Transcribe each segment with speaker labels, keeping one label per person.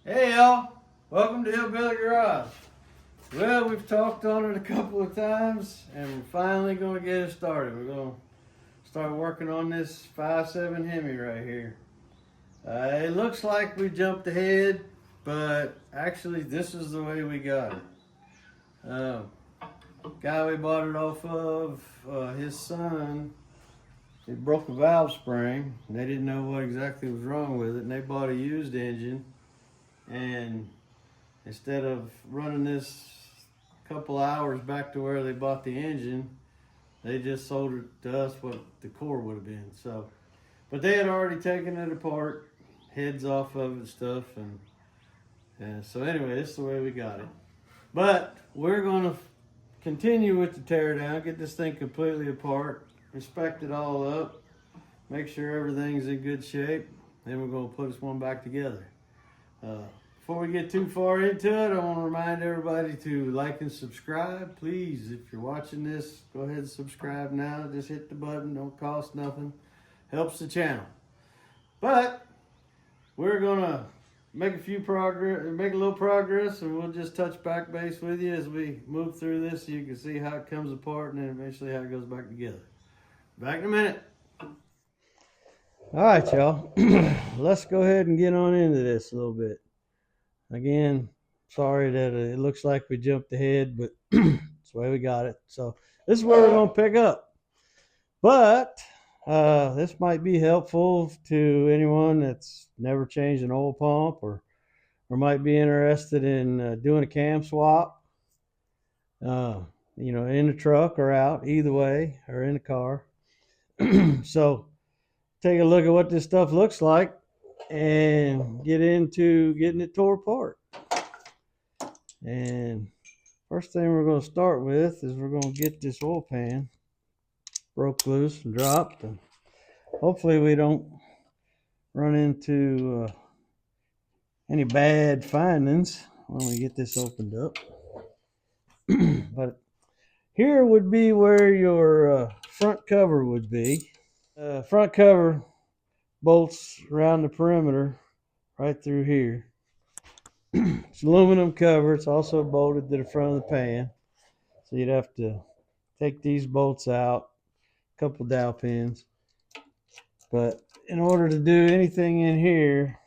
Speaker 1: Hey y'all, welcome to Hillbilly Garage. Well, we've talked on it a couple of times and we're finally going to get it started. We're going to start working on this 5.7 Hemi right here. It looks like we jumped ahead, but actually this is the way we got it. Guy we bought it off of, his son, he broke a valve spring and they didn't know what exactly was wrong with it, and they bought a used engine, and instead of running this couple hours back to where they bought the engine, they just sold it to us what the core would have been. So, but they had already taken it apart, heads off of it and stuff, and so anyway, this is the way we got it. But we're gonna continue with the tear down, get this thing completely apart, inspect it all up, make sure everything's in good shape. Then we're gonna put this one back together. Before we get too far into it, I want to remind everybody to like and subscribe. Please, if you're watching this, go ahead and subscribe now. Just hit the button, don't cost nothing. Helps the channel. But we're gonna make a little progress, and we'll just touch back base with you as we move through this so you can see how it comes apart and then eventually how it goes back together. Back in a minute. All right, y'all. Let's go ahead and get on into this a little bit. Again, sorry that it looks like we jumped ahead, but that's the way we got it. So this is where we're going to pick up. But this might be helpful to anyone that's never changed an oil pump or might be interested in doing a cam swap, in the truck or out, either way, or in the car. So take a look at what this stuff looks like and get into getting it tore apart. And first thing we're going to start with is we're going to get this oil pan broke loose and dropped, and hopefully we don't run into any bad findings when we get this opened up. But here would be where your front cover would be. Front cover bolts around the perimeter right through here. It's aluminum cover. It's also bolted to the front of the pan. So you'd have to take these bolts out, a couple dowel pins. But in order to do anything in here,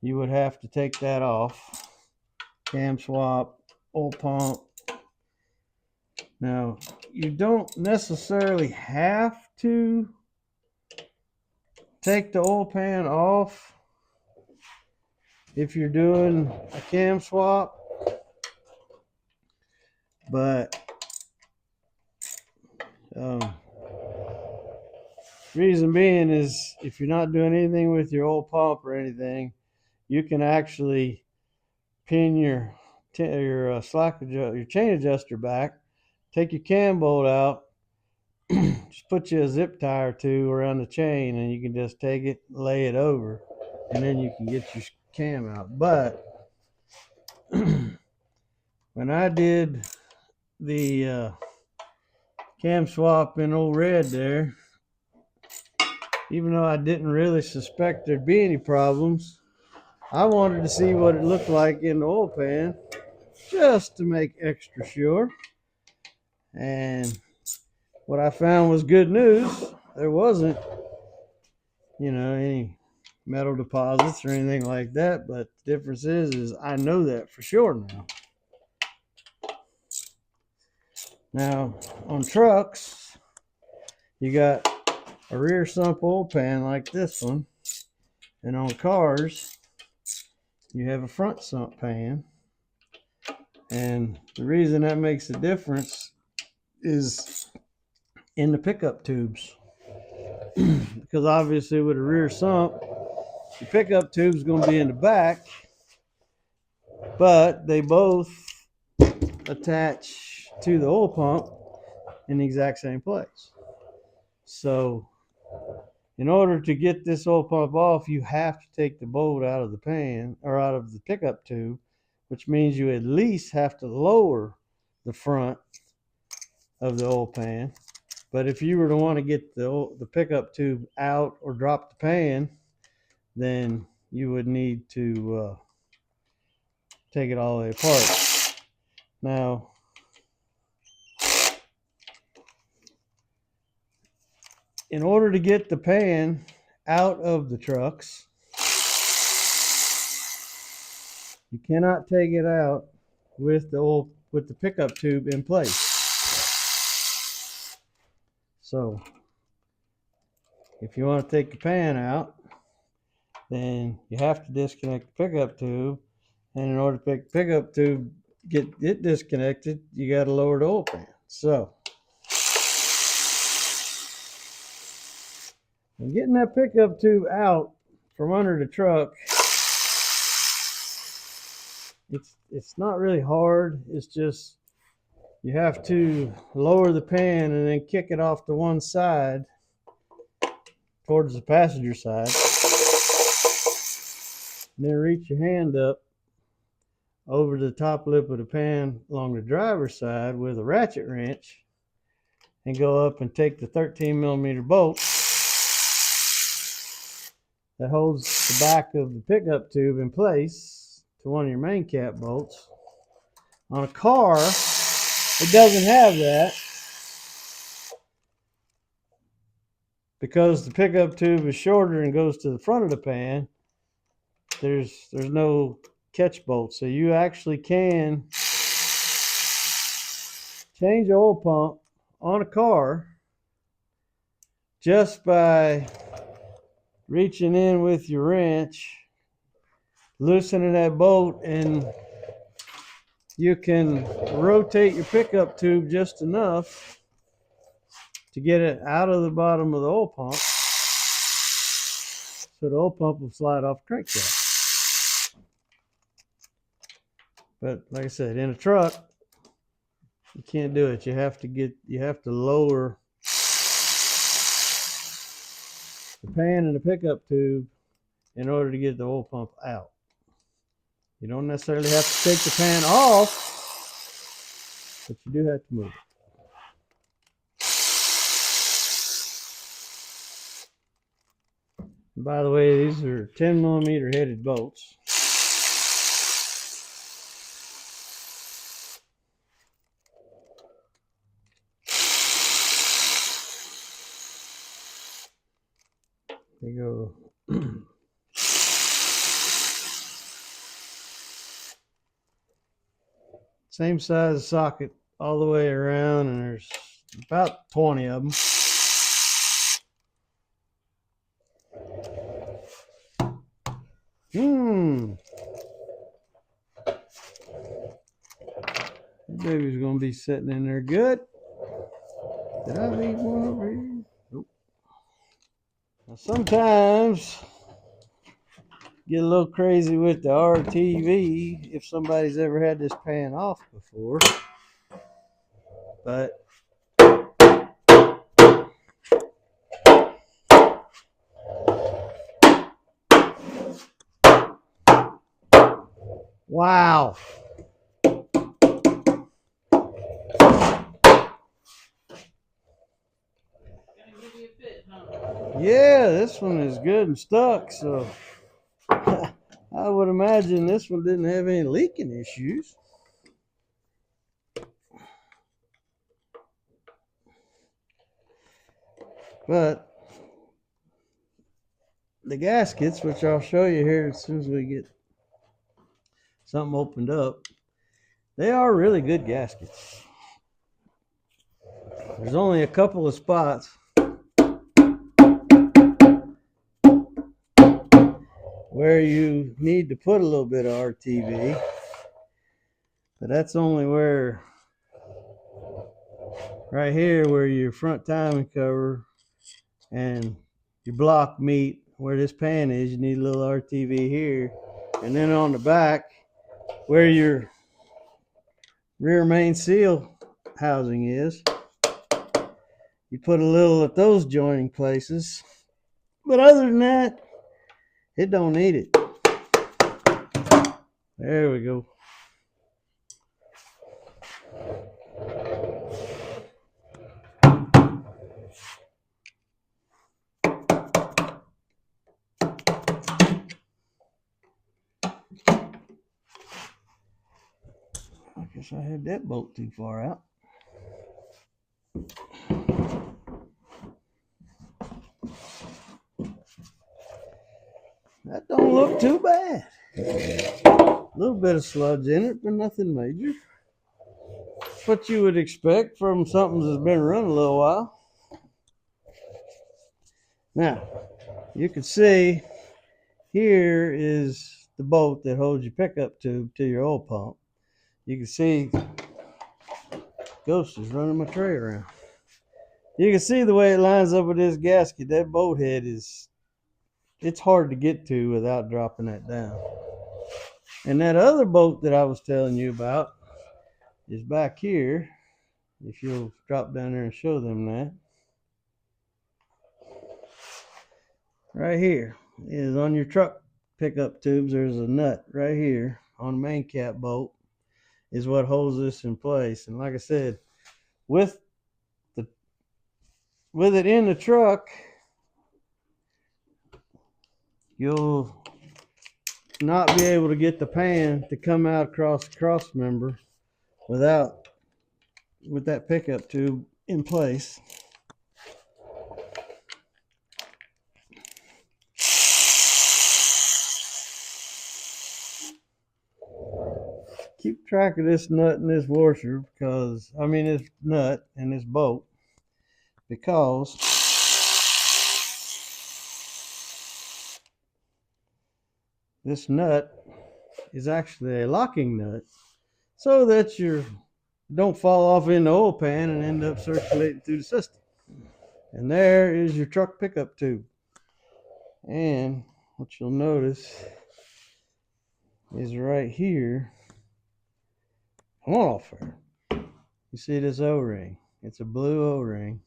Speaker 1: you would have to take that off. Cam swap, oil pump. Now, you don't necessarily have to take the oil pan off if you're doing a cam swap, but reason being is if you're not doing anything with your oil pump or anything, you can actually pin your chain adjuster back, take your cam bolt out, just put you a zip tie or two around the chain, and you can just take it, lay it over, and then you can get your cam out. But when I did the cam swap in old red there, even though I didn't really suspect there'd be any problems, I wanted to see what it looked like in the oil pan just to make extra sure. And what I found was good news. There wasn't, any metal deposits or anything like that. But the difference is I know that for sure now. Now, on trucks, you got a rear sump oil pan like this one. And on cars, you have a front sump pan. And the reason that makes a difference is in the pickup tubes. Because obviously with a rear sump, the pickup tube is going to be in the back, but they both attach to the oil pump in the exact same place. So in order to get this oil pump off, you have to take the bolt out of the pan or out of the pickup tube, which means you at least have to lower the front of the oil pan. But if you were to want to get the pickup tube out or drop the pan, then you would need to take it all the way apart. Now, in order to get the pan out of the trucks, you cannot take it out with the pickup tube in place. So, if you want to take the pan out, then you have to disconnect the pickup tube. And in order to pick the pickup tube, get it disconnected, you got to lower the oil pan. So, and getting that pickup tube out from under the truck, it's not really hard. It's just you have to lower the pan and then kick it off to one side towards the passenger side. And then reach your hand up over the top lip of the pan along the driver's side with a ratchet wrench and go up and take the 13mm bolt that holds the back of the pickup tube in place to one of your main cap bolts. On a car, it doesn't have that because the pickup tube is shorter and goes to the front of the pan. There's no catch bolt, so you actually can change the oil pump on a car just by reaching in with your wrench, loosening that bolt, and you can rotate your pickup tube just enough to get it out of the bottom of the oil pump so the oil pump will slide off the crankshaft. But like I said, in a truck, you can't do it. You have to lower the pan and the pickup tube in order to get the oil pump out. You don't necessarily have to take the pan off, but you do have to move it. And by the way, these are 10mm headed bolts. They go same size socket all the way around, and there's about 20 of them. That baby's gonna be sitting in there good. Did I leave one over here? Nope. Now sometimes get a little crazy with the RTV if somebody's ever had this pan off before. But wow. Yeah, this one is good and stuck, so I would imagine this one didn't have any leaking issues. But the gaskets, which I'll show you here as soon as we get something opened up, they are really good gaskets. There's only a couple of spots where you need to put a little bit of RTV, but that's only where, right here where your front timing cover and your block meet where this pan is, you need a little RTV here. And then on the back where your rear main seal housing is, you put a little at those joining places. But other than that, it don't need it. There we go. Guess I had that bolt too far out. That don't look too bad. A little bit of sludge in it, but nothing major. What you would expect from something that's been running a little while. Now, you can see here is the bolt that holds your pickup tube to your oil pump. You can see Ghost is running my tray around. You can see the way it lines up with this gasket. That bolt head it's hard to get to without dropping that down. And that other bolt that I was telling you about is back here. If you'll drop down there and show them that. Right here is on your truck pickup tubes. There's a nut right here on the main cap bolt is what holds this in place. And like I said, with it in the truck, you'll not be able to get the pan to come out across the cross member with that pickup tube in place. Keep track of this nut and this washer this nut and this bolt, because this nut is actually a locking nut so that you don't fall off in the oil pan and end up circulating through the system. And there is your truck pickup tube. And what you'll notice is right here, come on off there. You see this O-ring? It's a blue O-ring.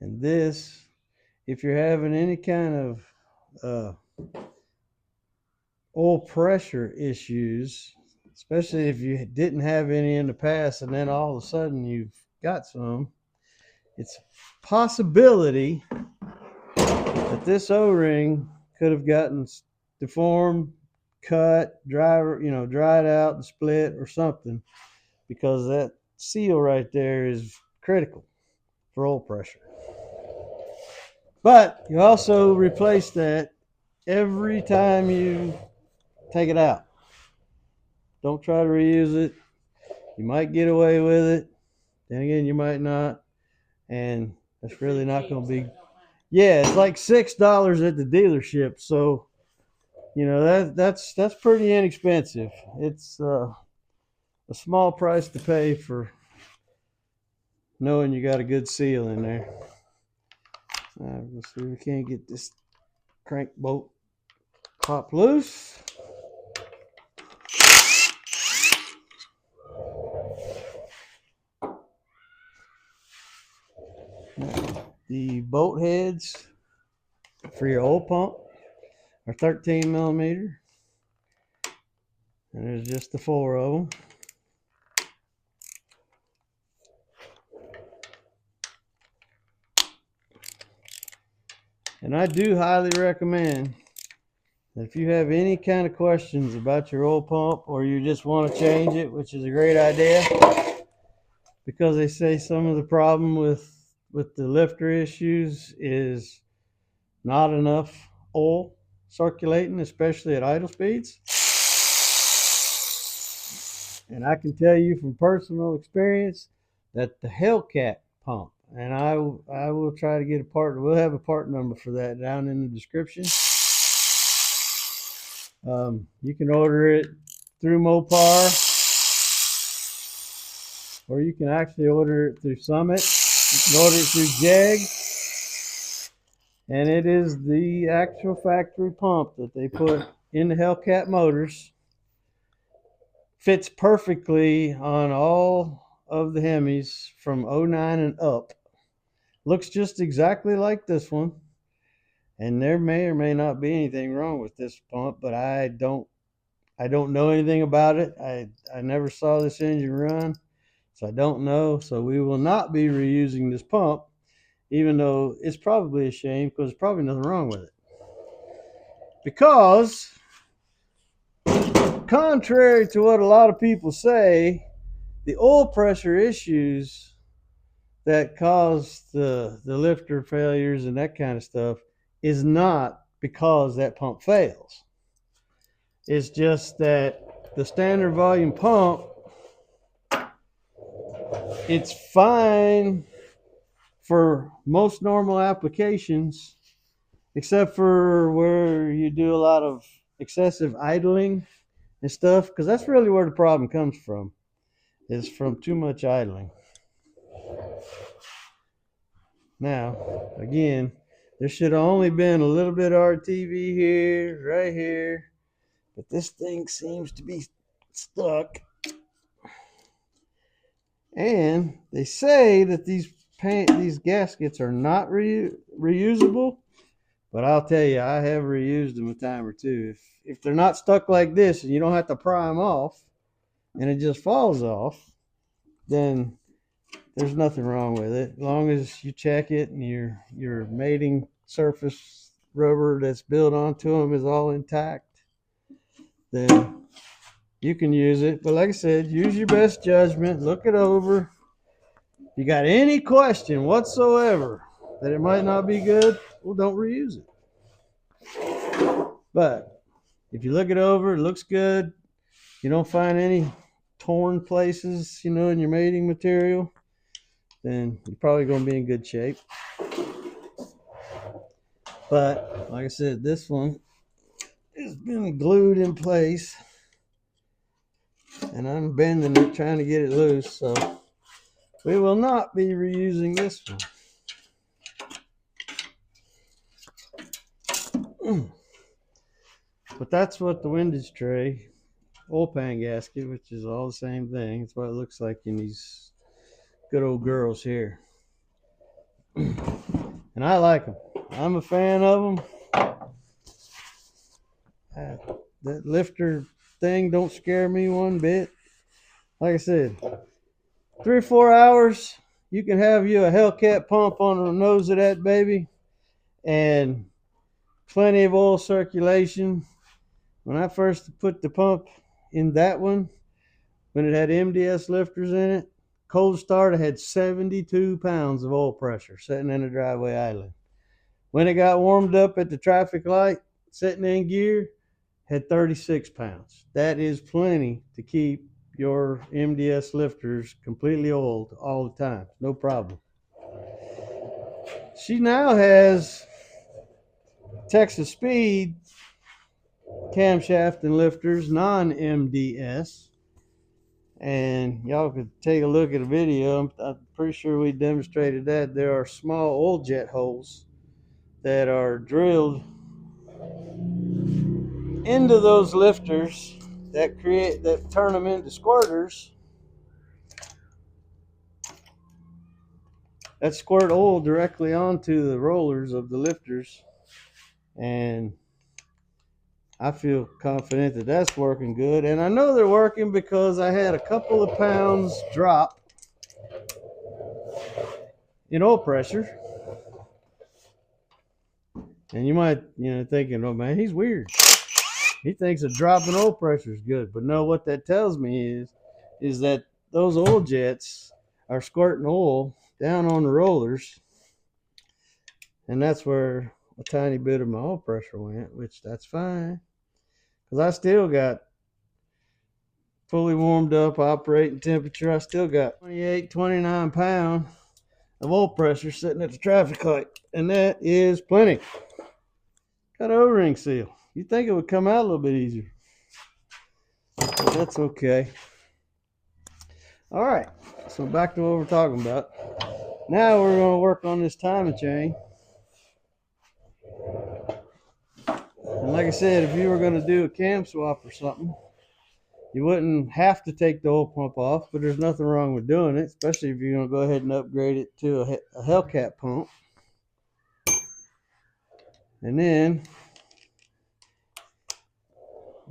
Speaker 1: And this, if you're having any kind of oil pressure issues, especially if you didn't have any in the past and then all of a sudden you've got some, it's a possibility that this O-ring could have gotten deformed, cut, dried out and split or something, because that seal right there is critical for oil pressure. But you also replace that every time you take it out. Don't try to reuse it. You might get away with it. Then again, you might not. And that's really not going to be. Yeah, it's like $6 at the dealership. So, that's pretty inexpensive. It's a small price to pay for knowing you got a good seal in there. We'll see if we can't get this crank bolt pop loose. The bolt heads for your oil pump are 13 millimeter, and there's just the 4 of them. And I do highly recommend that if you have any kind of questions about your oil pump, or you just want to change it, which is a great idea, because they say some of the problem with the lifter issues is not enough oil circulating, especially at idle speeds. And I can tell you from personal experience that the Hellcat pump, and I will try to get a part. We'll have a part number for that down in the description. You can order it through Mopar, or you can actually order it through Summit. You can order it through Jeg, and it is the actual factory pump that they put in the Hellcat motors. Fits perfectly on all of the Hemis from 09 and up. Looks just exactly like this one. And there may or may not be anything wrong with this pump, but I don't know anything about it. I never saw this engine run, so I don't know. So we will not be reusing this pump, even though it's probably a shame, because there's probably nothing wrong with it. Because contrary to what a lot of people say, the oil pressure issues that cause the lifter failures and that kind of stuff is not because that pump fails. It's just that the standard volume pump, it's fine for most normal applications, except for where you do a lot of excessive idling and stuff, because that's really where the problem comes from, is from too much idling. Now, again, there should have only been a little bit of RTV here, right here, but this thing seems to be stuck. And they say that these gaskets are not reusable, but I'll tell you, I have reused them a time or two. If they're not stuck like this and you don't have to pry them off and it just falls off, then there's nothing wrong with it. As long as you check it and your mating surface rubber that's built onto them is all intact, then you can use it. But like I said, use your best judgment. Look it over. If you got any question whatsoever that it might not be good, well, don't reuse it. But if you look it over, it looks good. You don't find any torn places, in your mating material, then you're probably going to be in good shape. But like I said, this one has been glued in place, and I'm bending it trying to get it loose, so we will not be reusing this one. But that's what the windage tray, oil pan gasket, which is all the same thing. It's what it looks like in these good old girls here. And I like them. I'm a fan of them. That lifter thing don't scare me one bit. Like I said, 3 or 4 hours, you can have you a Hellcat pump on the nose of that baby and plenty of oil circulation. When I first put the pump in that one, when it had MDS lifters in it, cold start, it had 72 pounds of oil pressure sitting in the driveway island. When it got warmed up at the traffic light, sitting in gear, had 36 pounds. That is plenty to keep your MDS lifters completely oiled all the time. No problem. She now has Texas Speed camshaft and lifters, non-MDS. And y'all could take a look at a video. I'm pretty sure we demonstrated that. There are small oil jet holes that are drilled into those lifters that turn them into squirters that squirt oil directly onto the rollers of the lifters. And I feel confident that that's working good. And I know they're working because I had a couple of pounds drop in oil pressure. And you might, thinking, oh man, he's weird. He thinks a drop in oil pressure is good. But no, what that tells me is that those oil jets are squirting oil down on the rollers. And that's where a tiny bit of my oil pressure went, which that's fine. Because I still got fully warmed up operating temperature. I still got 28, 29 pounds of oil pressure sitting at the traffic light. And that is plenty. Got an O-ring seal. You'd think it would come out a little bit easier. But that's okay. All right. So back to what we're talking about. Now we're going to work on this timing chain. And like I said, if you were going to do a cam swap or something, you wouldn't have to take the oil pump off, but there's nothing wrong with doing it, especially if you're going to go ahead and upgrade it to a Hellcat pump. And then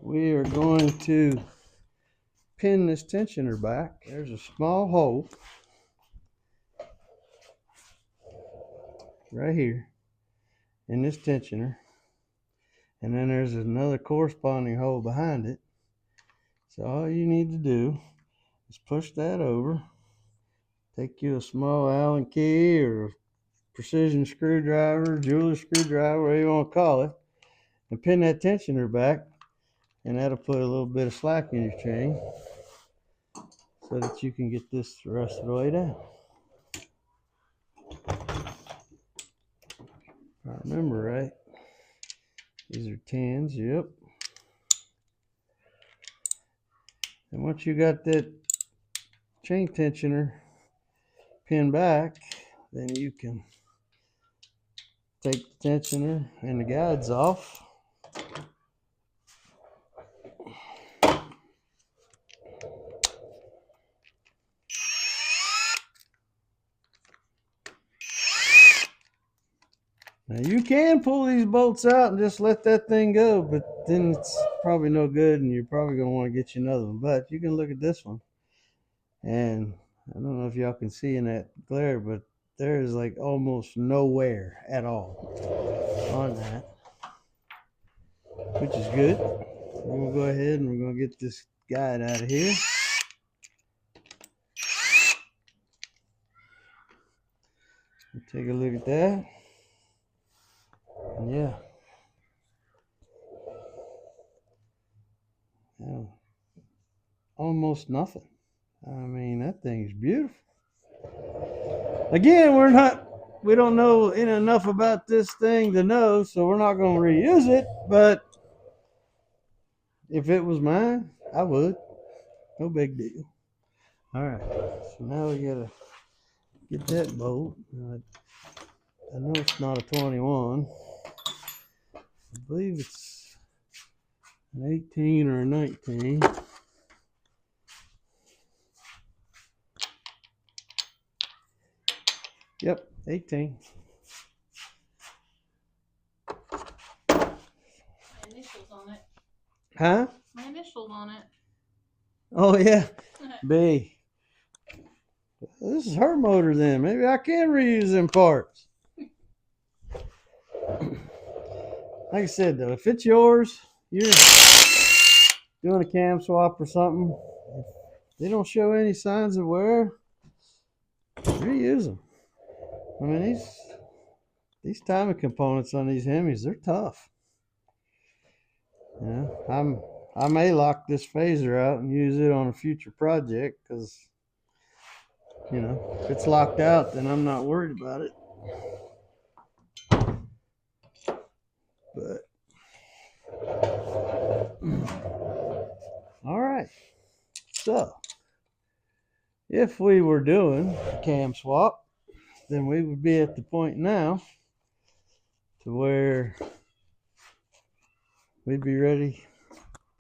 Speaker 1: we are going to pin this tensioner back. There's a small hole right here in this tensioner. And then there's another corresponding hole behind it. So all you need to do is push that over. Take you a small Allen key or precision screwdriver, jeweler screwdriver, whatever you want to call it, and pin that tensioner back, and that'll put a little bit of slack in your chain so that you can get this the rest of the way down. If I remember right, these are 10s, yep. And once you got that chain tensioner pinned back, then you can take the tensioner and the guides off. Now you can pull these bolts out and just let that thing go, but then it's probably no good and you're probably going to want to get you another one. But you can look at this one, and I don't know if y'all can see in that glare, but there is like almost no wear at all on that, which is good. We're going to go ahead and we're going to get this guide out of here. Take a look at that. And yeah. Almost nothing. I mean, that thing's beautiful. Again, we don't know enough about this thing to know, so we're not going to reuse it, but if it was mine, I would. No big deal. All right, so now we got to get that bolt. I know it's not a 21. I believe it's an 18 or a 19. Yep, 18.
Speaker 2: My initials on it.
Speaker 1: Huh?
Speaker 2: My initials on it.
Speaker 1: Oh, yeah. B. This is her motor then. Maybe I can reuse them parts. Like I said, though, if it's yours, you're doing a cam swap or something, if they don't show any signs of wear, reuse them. I mean, these timing components on these Hemis, they're tough. You know, I may lock this phaser out and use it on a future project because, you know, if it's locked out, then I'm not worried about it. But all right, so if we were doing a cam swap, then we would be at the point now to where we'd be ready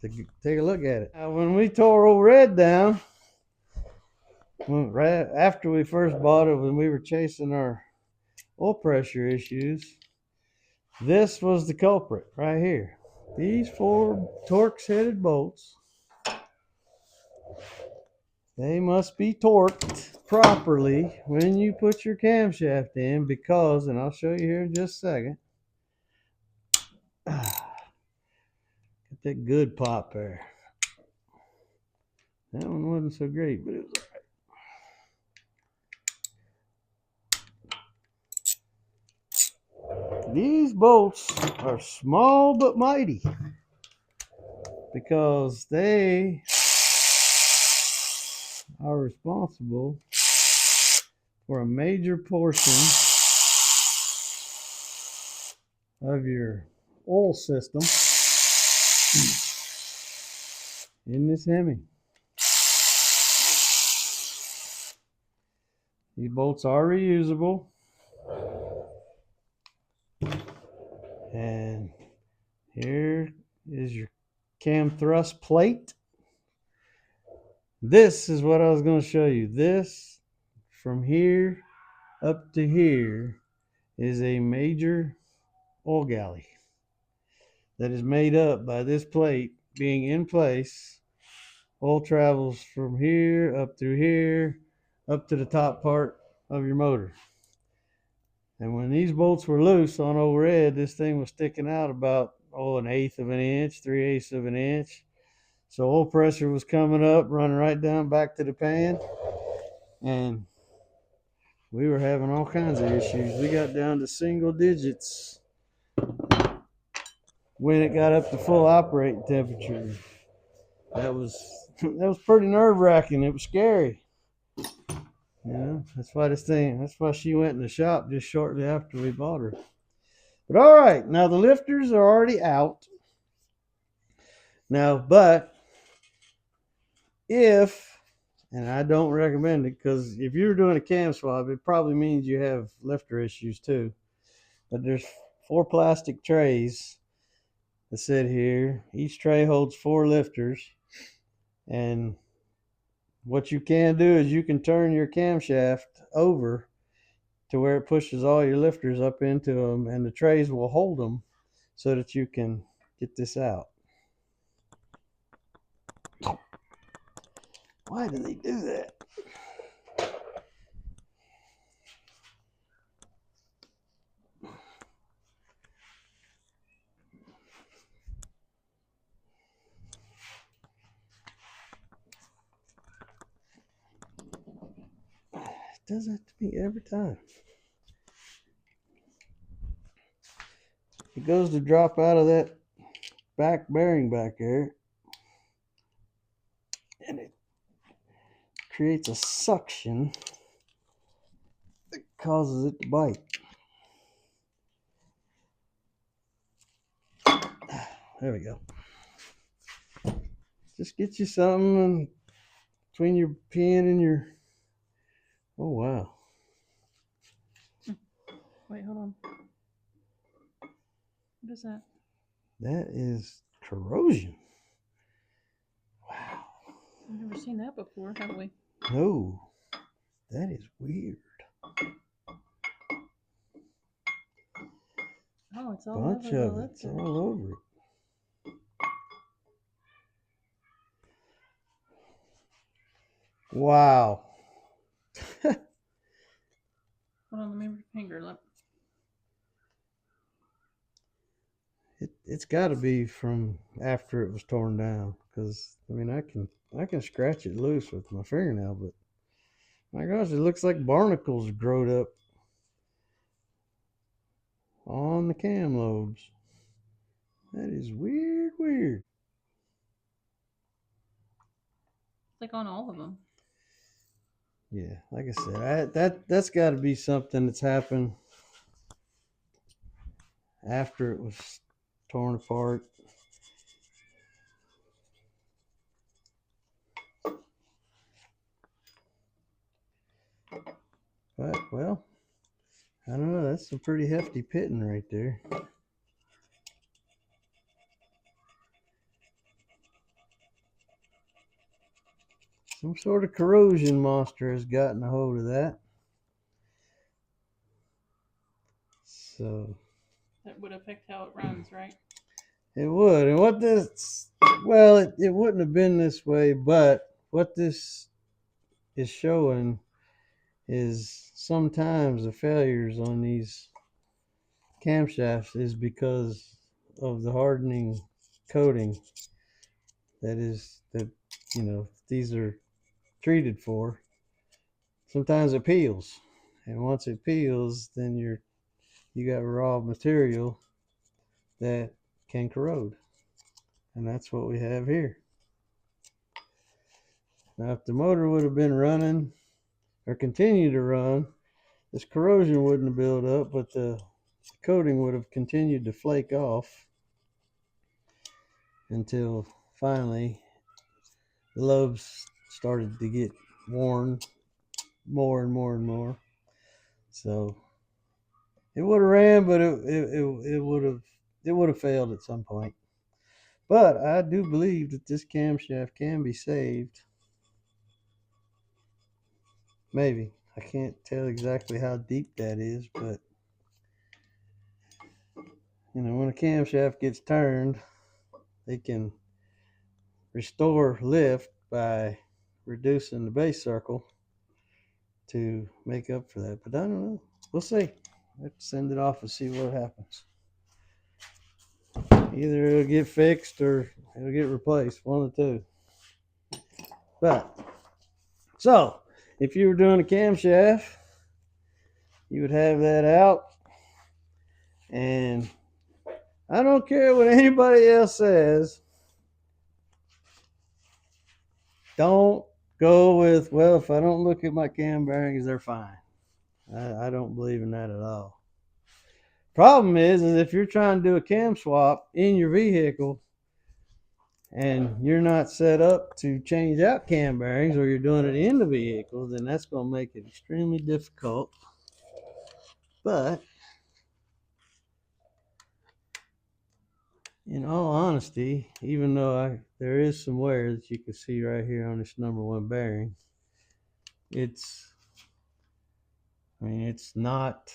Speaker 1: to take a look at it. Now, when we tore old Red down, right after we first bought it, when we were chasing our oil pressure issues, this was the culprit right here. These 4 Torx-headed bolts, they must be torqued properly when you put your camshaft in because, and I'll show you here in just a second, get that good pop there. That one wasn't so great, but it was all right. These bolts are small but mighty because they are responsible for a major portion of your oil system in this Hemi. These bolts are reusable, and here is your cam thrust plate. This is what I was going to show you. This from here up to here is a major oil galley that is made up by this plate being in place. Oil travels from here up through here up to the top part of your motor. And when these bolts were loose on old Red, this thing was sticking out about 1/8 of an inch, 3/8 of an inch. So oil pressure was coming up, running right down back to the pan, and we were having all kinds of issues. We got down to single digits when it got up to full operating temperature. That was pretty nerve-wracking. It was scary. That's why she went in the shop just shortly after we bought her. But all right, now the lifters are already out. Now, but and I don't recommend it, because if you're doing a cam swab, it probably means you have lifter issues too. But there's 4 plastic trays that sit here. Each tray holds 4 lifters. And what you can do is you can turn your camshaft over to where it pushes all your lifters up into them, and the trays will hold them so that you can get this out. Why do they do that? It does that to me every time. It goes to drop out of that back bearing back there, and it creates a suction that causes it to bite. There we go. Just get you something between your pin and your... Oh, wow.
Speaker 2: Wait, hold on. What is that?
Speaker 1: That is corrosion. Wow.
Speaker 2: I've never seen that before, have we?
Speaker 1: No. That is weird.
Speaker 2: Oh, it's all
Speaker 1: Bunch
Speaker 2: over
Speaker 1: of
Speaker 2: the
Speaker 1: it. It's
Speaker 2: lifter.
Speaker 1: all over it. Wow.
Speaker 2: Hold on, let me move your finger. Look.
Speaker 1: It's got to be from after it was torn down, because I mean I can scratch it loose with my fingernail, but my gosh, it looks like barnacles growed up on the cam lobes. That is weird.
Speaker 2: It's like on all of them.
Speaker 1: Yeah, like I said, that's got to be something that's happened after it was torn apart. But, well, I don't know. That's some pretty hefty pitting right there. Some sort of corrosion monster has gotten a hold of that. So
Speaker 2: That would affect how it runs, right?
Speaker 1: it would. And what this, well, it wouldn't have been this way, but what this is showing is sometimes the failures on these camshafts is because of the hardening coating that these are treated for. Sometimes it peels, and once it peels, then you got raw material that can corrode, and that's what we have here. Now, if the motor would have been running or continue to run, this corrosion wouldn't have built up, but the coating would have continued to flake off until finally the lobes started to get worn more and more. So it would have ran, but it would have failed at some point. But I do believe that this camshaft can be saved. Maybe. I can't tell exactly how deep that is, but when a camshaft gets turned, they can restore lift by reducing the base circle to make up for that. But I don't know. We'll see. Let's send it off and see what happens. Either it'll get fixed or it'll get replaced, one of the two. But, so, if you were doing a camshaft, you would have that out. And I don't care what anybody else says. Don't go with, well, if I don't look at my cam bearings, they're fine. I don't believe in that at all. Problem is if you're trying to do a cam swap in your vehicle and you're not set up to change out cam bearings, or you're doing it in the vehicle, then that's going to make it extremely difficult. But in all honesty, even though there is some wear that you can see right here on this number 1 bearing, it's not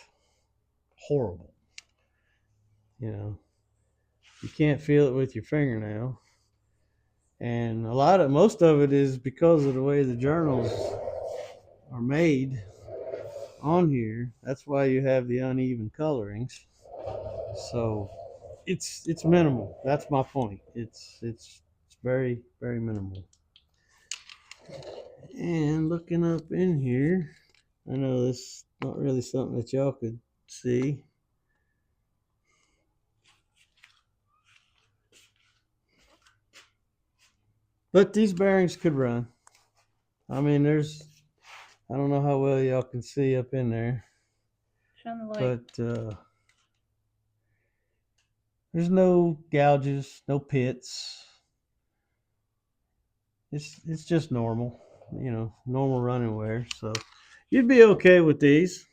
Speaker 1: horrible. You know, you can't feel it with your fingernail. And most of it is because of the way the journals are made on here. That's why you have the uneven colorings. So it's minimal. That's my point. It's very, very minimal. And looking up in here, I know this is not really something that y'all could see. But these bearings could run. I mean, I don't know how well y'all can see up in there.
Speaker 2: Shine the light.
Speaker 1: But there's no gouges, no pits. It's just normal, normal running wear. So you'd be okay with these.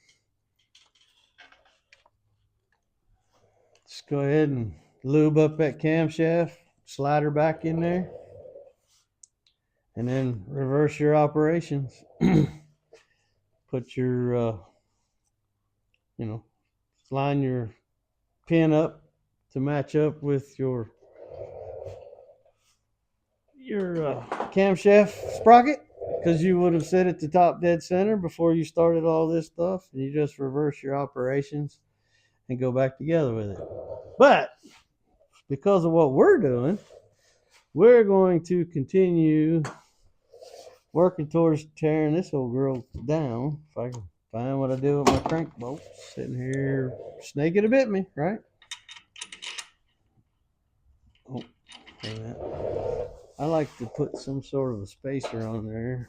Speaker 1: Just go ahead and lube up that camshaft, slide her back in there, and then reverse your operations. Put your, line your pin up to match up with your camshaft sprocket, because you would have set it to top dead center before you started all this stuff, and you just reverse your operations and go back together with it. But because of what we're doing, we're going to continue working towards tearing this old girl down. If I can find what I do with my crank bolt, sitting here, snake it bit me, right? Oh, that. I like to put some sort of a spacer on there.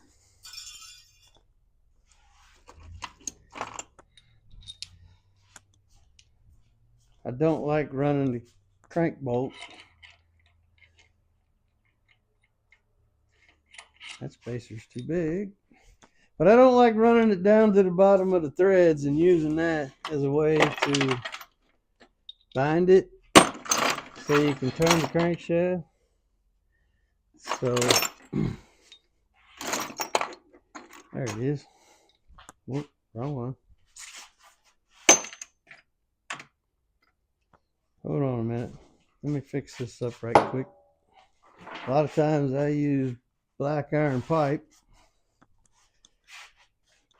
Speaker 1: I don't like running the crank bolt. That spacer's too big. But I don't like running it down to the bottom of the threads and using that as a way to bind it so you can turn the crankshaft. So there it is. Whoop, wrong one. Hold on a minute. Let me fix this up right quick. A lot of times I use black iron pipe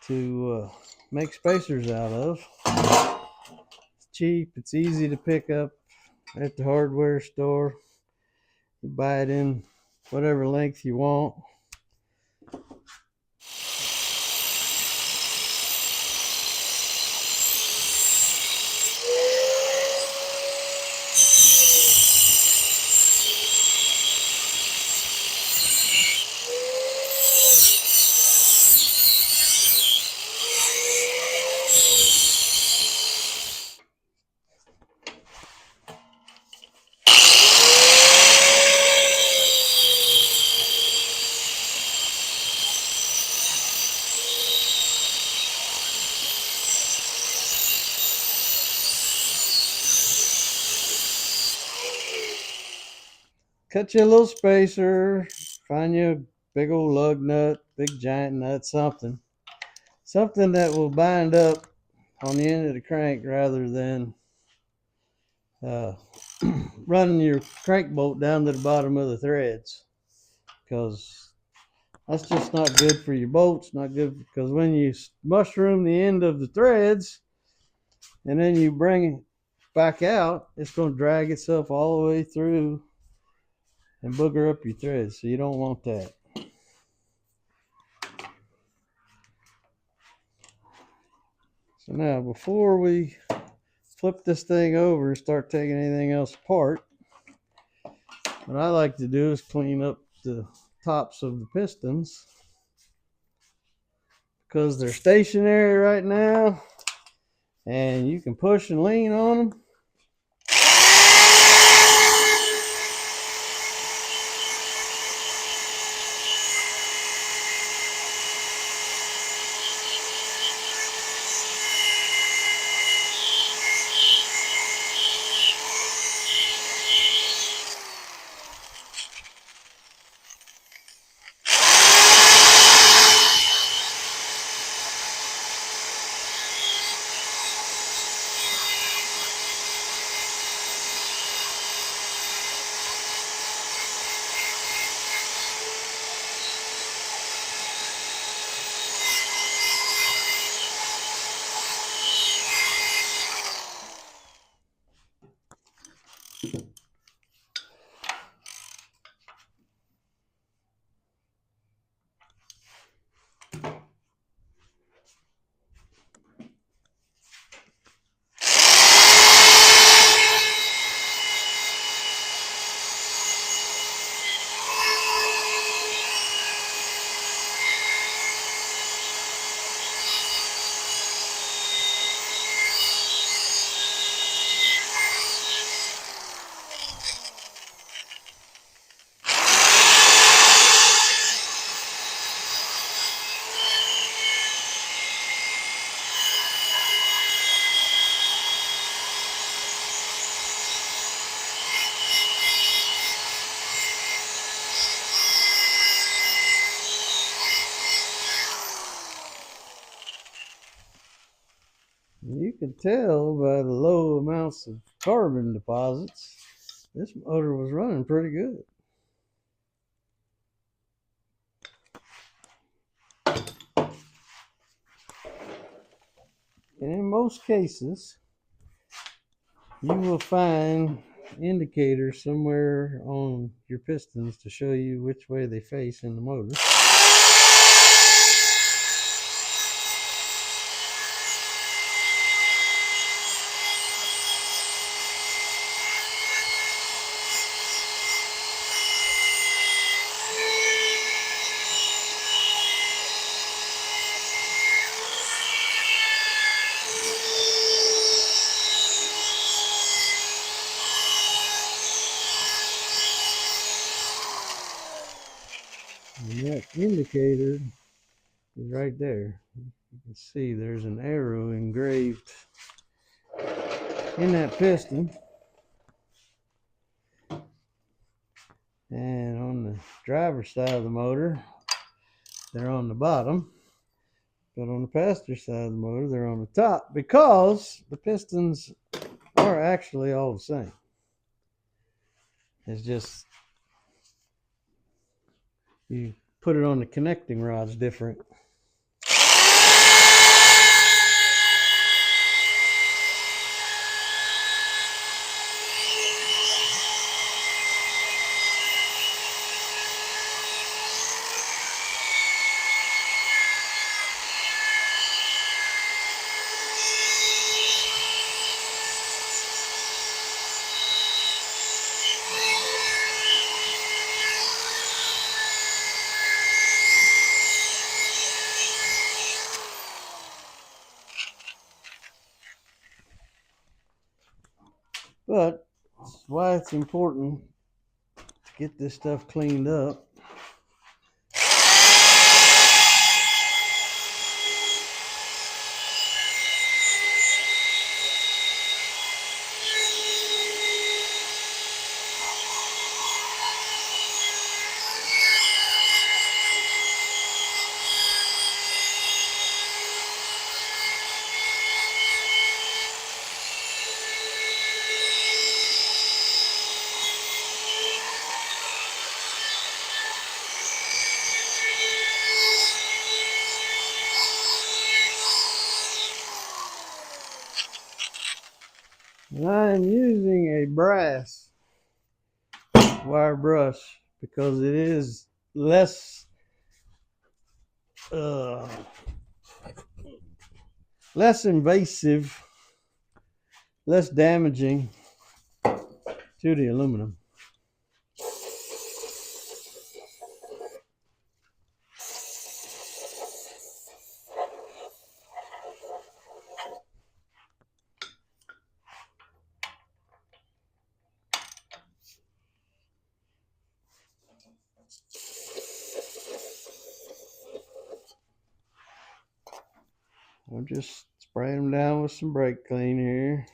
Speaker 1: to make spacers out of. It's cheap. It's easy to pick up at the hardware store. You buy it in whatever length you want. Cut you a little spacer, find you a big old lug nut, big giant nut, something that will bind up on the end of the crank rather than running your crank bolt down to the bottom of the threads, because that's just not good for your bolts. Not good, because when you mushroom the end of the threads and then you bring it back out, it's going to drag itself all the way through and booger up your threads. So you don't want that. So now before we flip this thing over and start taking anything else apart, what I like to do is clean up the tops of the pistons because they're stationary right now and you can push and lean on them. You can tell by the low amounts of carbon deposits, this motor was running pretty good. And in most cases, you will find indicators somewhere on your pistons to show you which way they face in the motor. And that indicator is right there. You can see there's an arrow engraved in that piston. And on the driver's side of the motor, they're on the bottom. But on the passenger side of the motor, they're on the top because the pistons are actually all the same. It's just you put it on the connecting rods different. But that's why it's important to get this stuff cleaned up. I am using a brass wire brush because it is less less invasive, less damaging to the aluminum. I'll just spray them down with some brake clean here.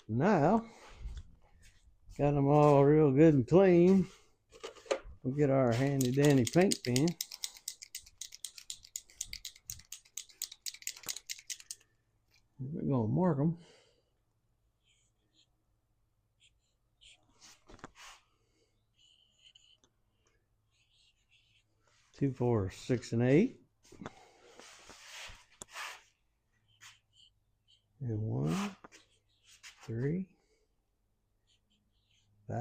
Speaker 1: Now, got them all real good and clean. We'll get our handy dandy paint pen. We're gonna mark them. 2, 4, 6, and 8. And 1, 3, 5,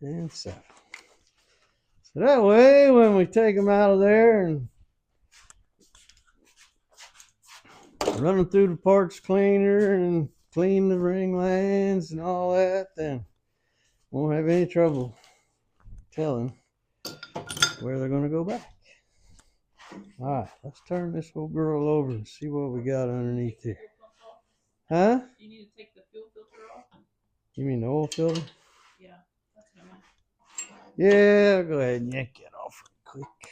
Speaker 1: and 7. So that way, when we take them out of there and run them through the parts cleaner and clean the ring lands and all that, then won't have any trouble telling where they're going to go back. All right, let's turn this whole girl over and see what we got underneath here. Huh?
Speaker 2: You need to take the fuel filter off.
Speaker 1: You mean the oil filter?
Speaker 2: Yeah, that's what I meant.
Speaker 1: Yeah, go ahead and yank it off real quick.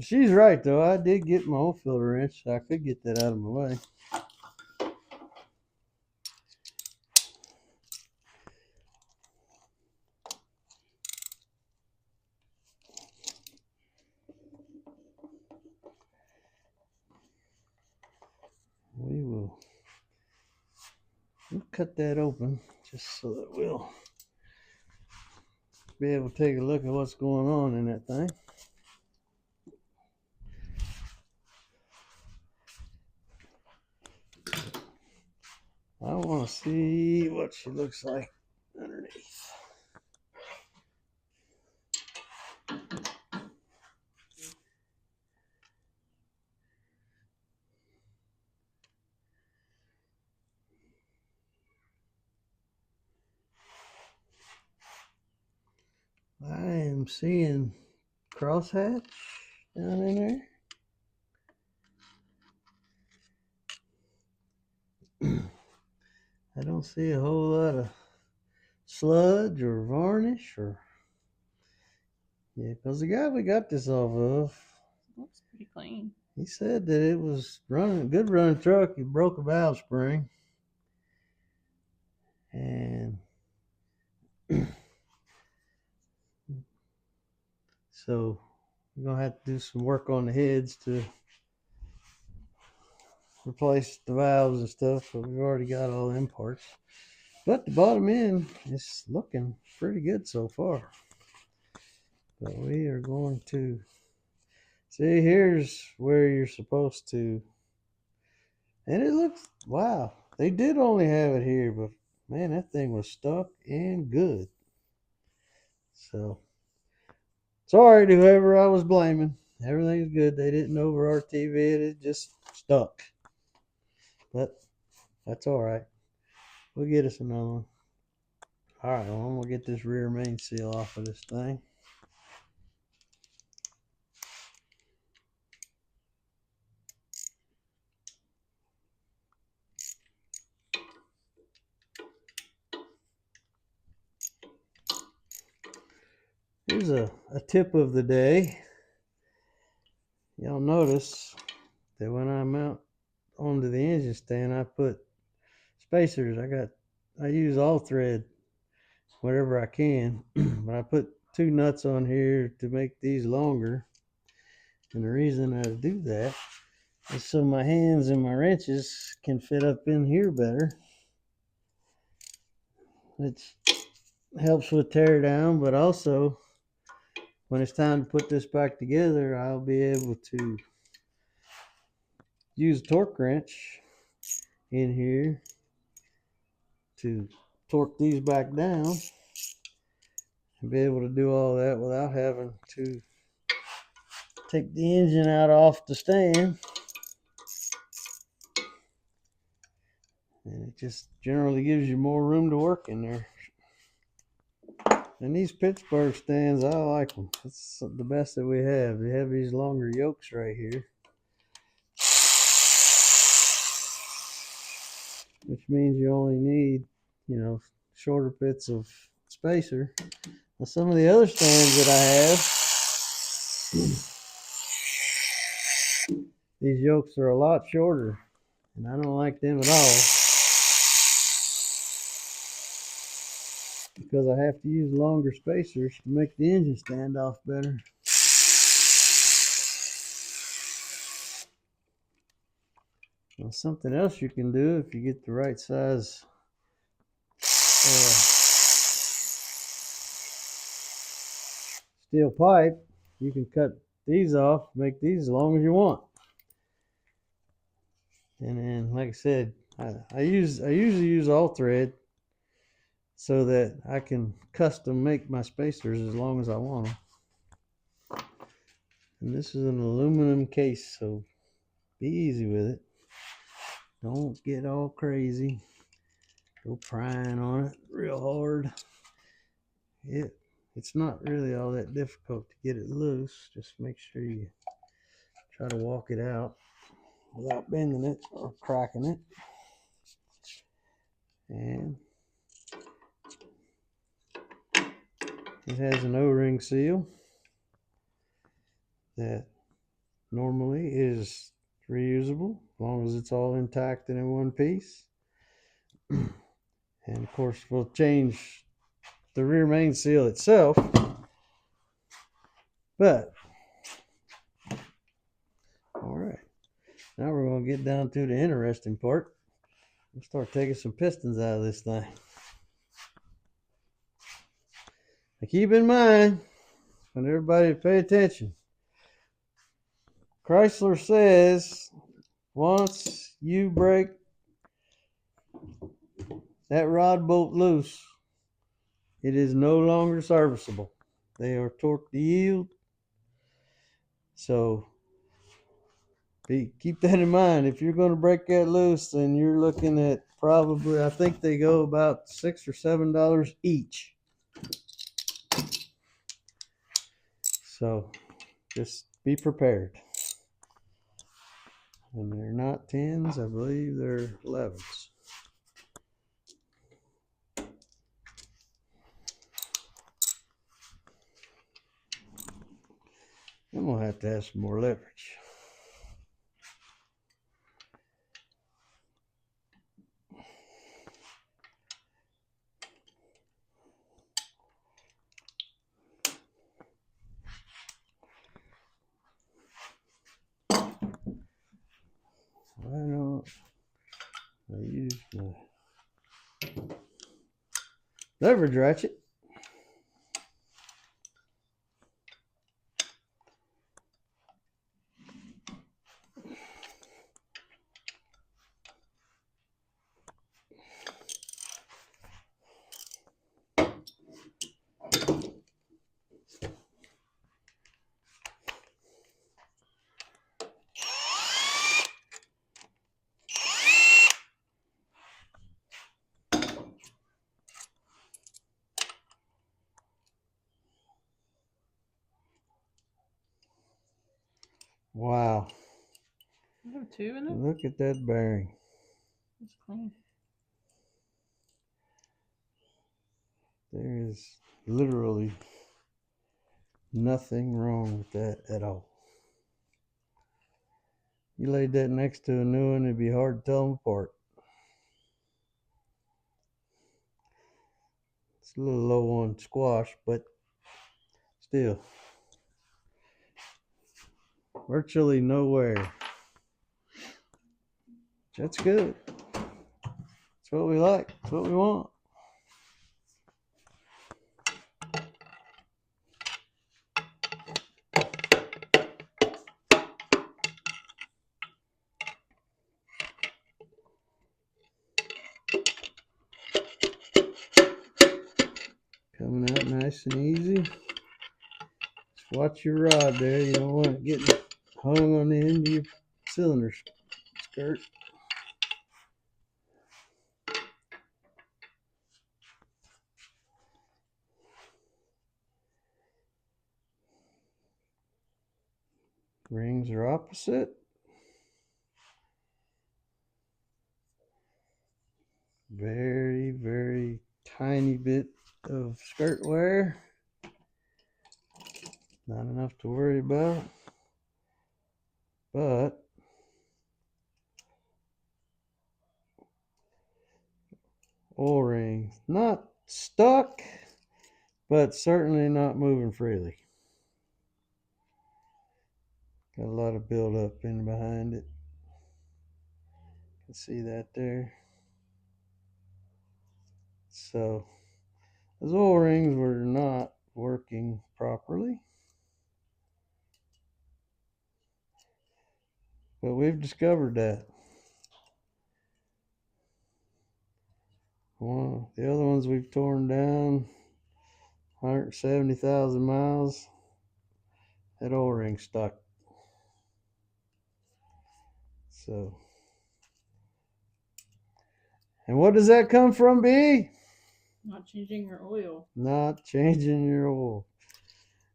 Speaker 1: She's right, though. I did get my oil filter wrench, so I could get that out of my way. We'll cut that open just so that we'll be able to take a look at what's going on in that thing. I want to see what she looks like underneath. I am seeing crosshatch down in there. I don't see a whole lot of sludge or varnish or because the guy we got this off of
Speaker 2: Looks pretty clean.
Speaker 1: He said that it was running a good running truck. He broke a valve spring, and so we're gonna have to do some work on the heads to replace the valves and stuff. But we've already got all them parts. But the bottom end is looking pretty good so far. But we are going to see. Here's where you're supposed to, and it looks wow. They did only have it here, but man, that thing was stuck and good. So sorry to whoever I was blaming. Everything's good. They didn't over RTV it. It just stuck. But that's all right. We'll get us another one. All right, well, I'm going to get this rear main seal off of this thing. Here's a tip of the day. Y'all notice that when I mount onto the engine stand, I put spacers. I use all thread wherever I can, but I put 2 nuts on here to make these longer. And the reason I do that is so my hands and my wrenches can fit up in here better. Which helps with tear down, but also when it's time to put this back together, I'll be able to use a torque wrench in here to torque these back down and be able to do all that without having to take the engine out off the stand. And it just generally gives you more room to work in there. And these Pittsburgh stands, I like them. It's the best that we have. They have these longer yokes right here, which means you only need, shorter bits of spacer. Now, some of the other stands that I have, these yokes are a lot shorter, and I don't like them at all because I have to use longer spacers to make the engine stand off better. Now, something else you can do if you get the right size steel pipe, you can cut these off, make these as long as you want. And then, like I said, I usually use all thread so that I can custom make my spacers as long as I want them. And this is an aluminum case, so be easy with it. Don't get all crazy. Go prying on it real hard. It's not really all that difficult to get it loose. Just make sure you try to walk it out without bending it or cracking it. And it has an O-ring seal that normally is reusable as long as it's all intact and in one piece. And of course, we'll change the rear main seal itself, but all right, now we're going to get down to the interesting part. We'll start taking some pistons out of this thing. Now keep in mind, and everybody pay attention, Chrysler says once you break that rod bolt loose, it is no longer serviceable. They are torqued to yield. So keep that in mind. If you're going to break that loose, then you're looking at probably, I think they go about $6 or $7 each. So just be prepared. And they're not 10s, I believe they're 11s. I'm going to have some more leverage. I use my leverage ratchet. Wow.
Speaker 2: You have 2 in it?
Speaker 1: Look at that bearing.
Speaker 2: It's clean.
Speaker 1: There is literally Nothing wrong with that at all. You laid that next to a new one, it'd be hard to tell them apart. It's a little low on squash, but still. Virtually nowhere. That's good. That's what we like. That's what we want. Coming out nice and easy. Just watch your rod there. You don't want it getting hung on the end of your cylinder skirt. Rings are opposite. Very, very tiny bit of skirt wear. Not enough to worry about. But O-ring, not stuck, but certainly not moving freely. Got a lot of buildup in behind it. You can see that there. So those O-rings were not working properly. But we've discovered that. Well, the other ones we've torn down, 170,000 miles, that O-ring stuck. So, and what does that come from, B?
Speaker 2: Not changing your oil.
Speaker 1: Not changing your oil.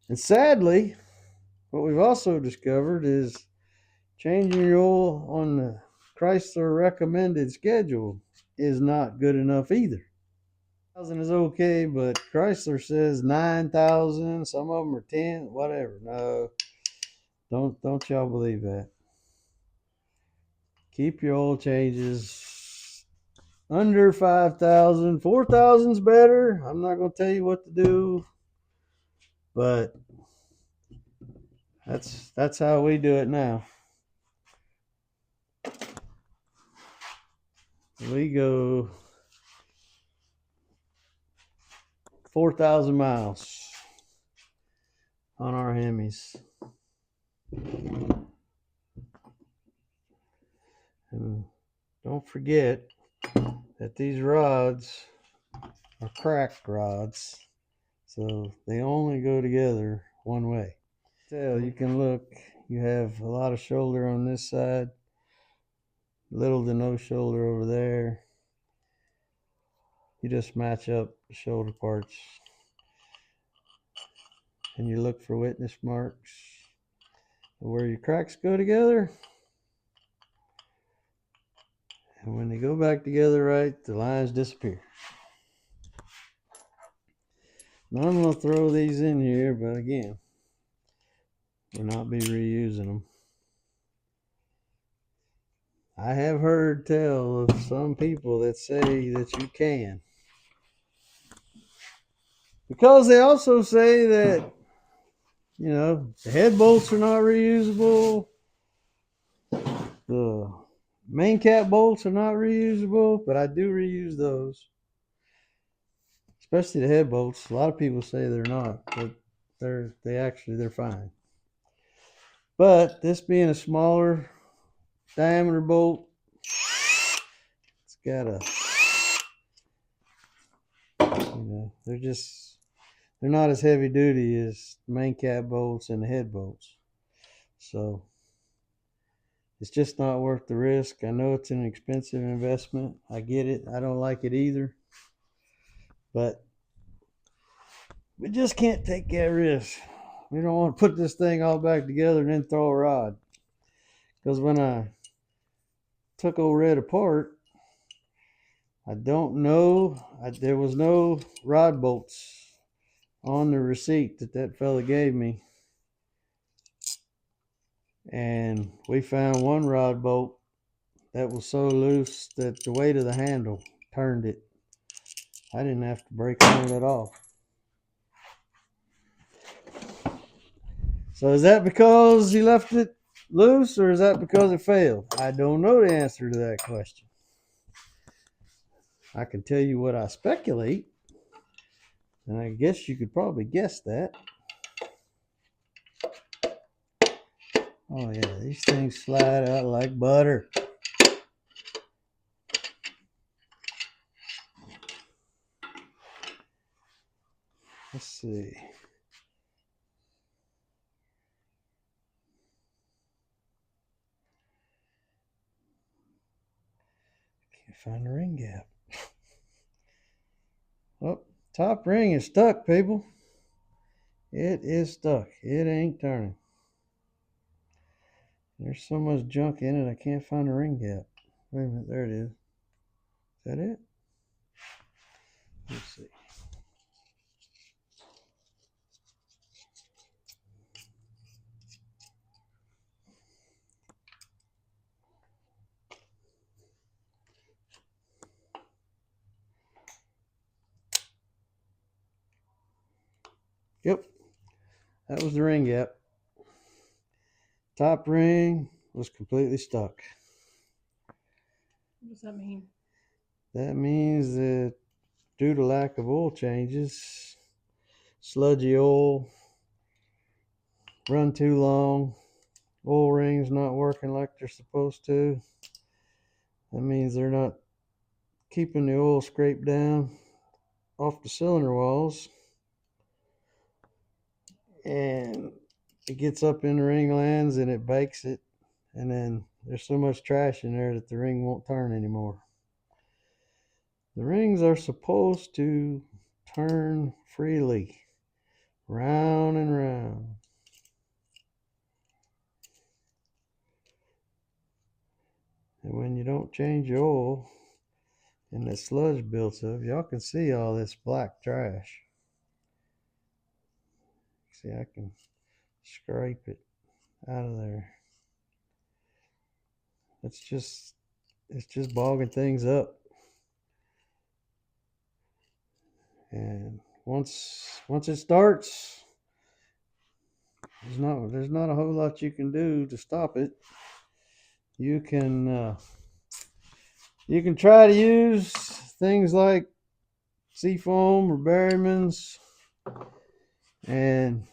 Speaker 1: And sadly, what we've also discovered is changing your oil on the Chrysler recommended schedule is not good enough either. 1,000 is okay, but Chrysler says 9,000. Some of them are 10, whatever. No, don't y'all believe that. Keep your oil changes under 5,000. 4,000's better. I'm not going to tell you what to do, but that's how we do it now. We go 4,000 miles on our Hemis. And don't forget that these rods are cracked rods, so they only go together one way. So you can look, you have a lot of shoulder on this side, little to no shoulder over there. You just match up the shoulder parts and you look for witness marks where your cracks go together. And when they go back together right, the lines disappear. Now I'm going to throw these in here, but again, we'll not be reusing them. I have heard tell of some people that say that you can. Because they also say that, you know, the head bolts are not reusable. The main cap bolts are not reusable, but I do reuse those. Especially the head bolts. A lot of people say they're not, but they're fine. But this being a smaller diameter bolt, it's got a, you know, they're not as heavy duty as the main cap bolts and the head bolts. So it's just not worth the risk. I know it's an expensive investment. I get it. I don't like it either. But we just can't take that risk. We don't want to put this thing all back together and then throw a rod. Because when I took old Red apart, I don't know, there was no rod bolts on the receipt that fella gave me. And we found one rod bolt that was so loose that the weight of the handle turned it. I didn't have to break on it at all. So is that because he left it loose, or is that because it failed? I don't know the answer to that question. I can tell you what I speculate, and I guess you could probably guess that. Oh yeah, these things slide out like butter. Let's see. Can't find the ring gap. Oh, top ring is stuck, people. It is stuck. It ain't turning. There's so much junk in it, I can't find the ring gap. Wait a minute, there it is. Is that it? Let's see. Yep, that was the ring gap. Top ring was completely stuck.
Speaker 2: What does that mean?
Speaker 1: That means that due to lack of oil changes, sludgy oil, run too long, oil rings not working like they're supposed to. That means they're not keeping the oil scraped down off the cylinder walls, and it gets up in the ring lands and it bakes it, and then there's so much trash in there that the ring won't turn anymore. The rings are supposed to turn freely, round and round. And when you don't change your oil and the sludge builds up, y'all can see all this black trash. See, I can scrape it out of there. It's just bogging things up. And once it starts, there's not a whole lot you can do to stop it. You can try to use things like seafoam or Berryman's and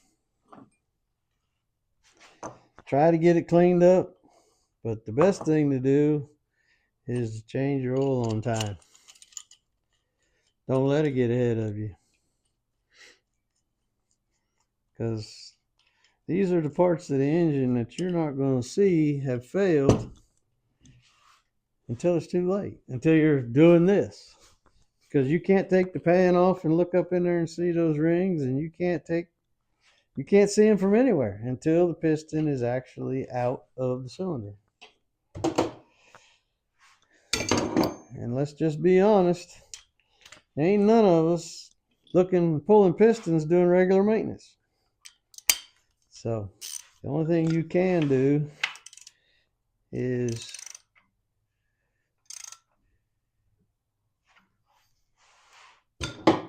Speaker 1: try to get it cleaned up. But the best thing to do is to change your oil on time. Don't let it get ahead of you, because these are the parts of the engine that you're not going to see have failed until it's too late, until you're doing this. Because you can't take the pan off and look up in there and see those rings, and you can't see them from anywhere until the piston is actually out of the cylinder. And let's just be honest, ain't none of us pulling pistons doing regular maintenance. So the only thing you can do is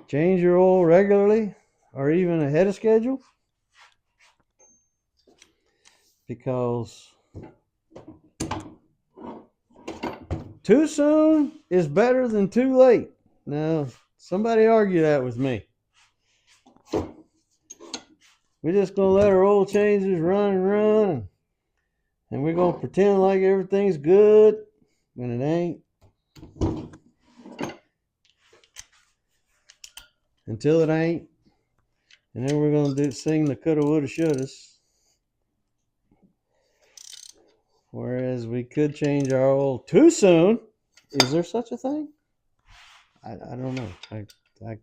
Speaker 1: change your oil regularly or even ahead of schedule, because too soon is better than too late. Now, somebody argue that with me. We're just going to let our oil changes run, and we're going to pretend like everything's good when it ain't. Until it ain't. And then we're going to sing the coulda, woulda, shouldas. Whereas we could change our oil too soon. Is there such a thing? I don't know. I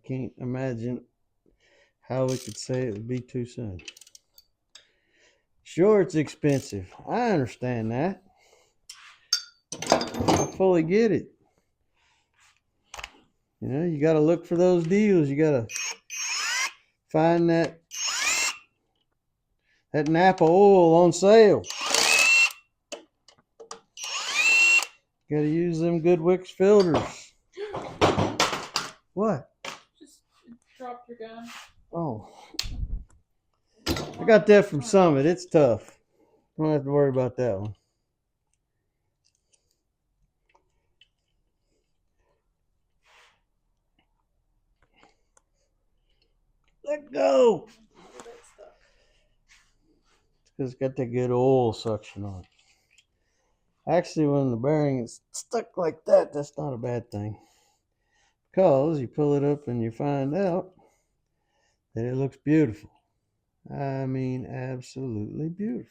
Speaker 1: can't imagine how we could say it would be too soon. Sure, it's expensive. I understand that. I fully get it. You know, you got to look for those deals. You got to find that Napa oil on sale. Gotta use them Goodwix filters. What?
Speaker 2: Just dropped your gun.
Speaker 1: Oh. I got that from Summit. It's tough. Don't have to worry about that one. Let go. It's got that good oil suction on it. Actually, when the bearing is stuck like that, that's not a bad thing. Because you pull it up and you find out that it looks beautiful. I mean, absolutely beautiful.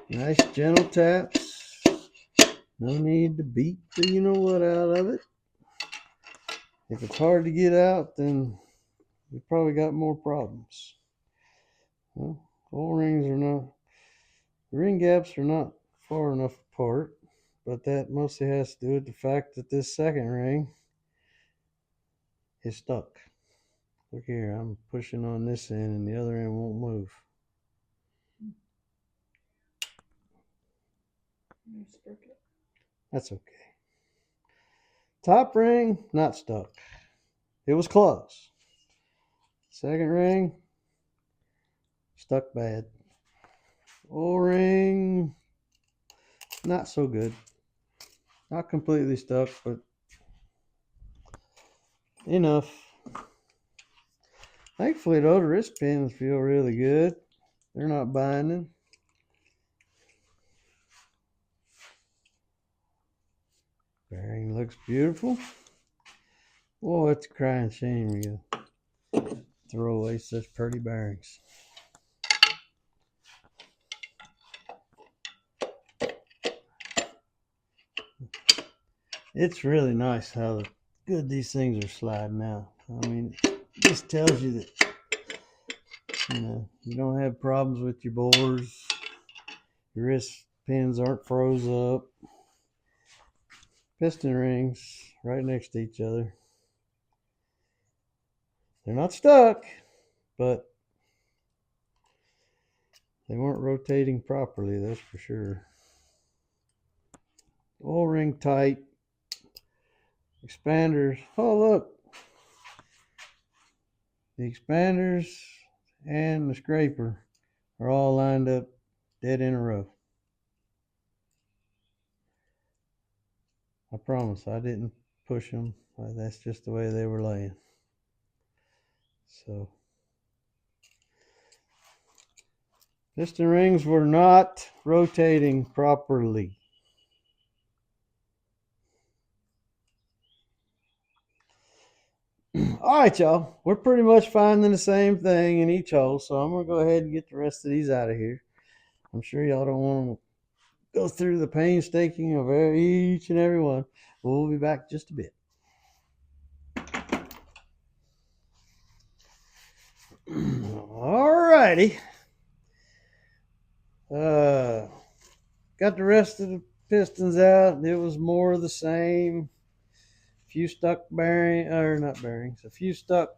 Speaker 1: Nice gentle taps. No need to beat the you know what out of it. If it's hard to get out, then we probably got more problems. Well, O-rings are not, the ring gaps are not far enough apart, but that mostly has to do with the fact that this second ring is stuck. Look here, I'm pushing on this end and the other end won't move. That's okay. Top ring, not stuck. It was close. Second ring, stuck bad. O-ring, not so good. Not completely stuck, but enough. Thankfully, though, the wrist pins feel really good. They're not binding. Bearing looks beautiful. Oh, it's a crying shame you throw away such pretty bearings. It's really nice how good these things are sliding out. I mean, it just tells you that you don't have problems with your bores. Your wrist pins aren't froze up. Piston rings right next to each other. They're not stuck, but they weren't rotating properly, that's for sure. O-ring tight. Expanders. Oh, look. The expanders and the scraper are all lined up dead in a row. I promise I didn't push them. That's just the way they were laying. So piston rings were not rotating properly. All right, y'all. We're pretty much finding the same thing in each hole, so I'm going to go ahead and get the rest of these out of here. I'm sure y'all don't want to go through the painstaking of each and every one. We'll be back just a bit. Alrighty. Got the rest of the pistons out. It was more of the same. A few stuck a few stuck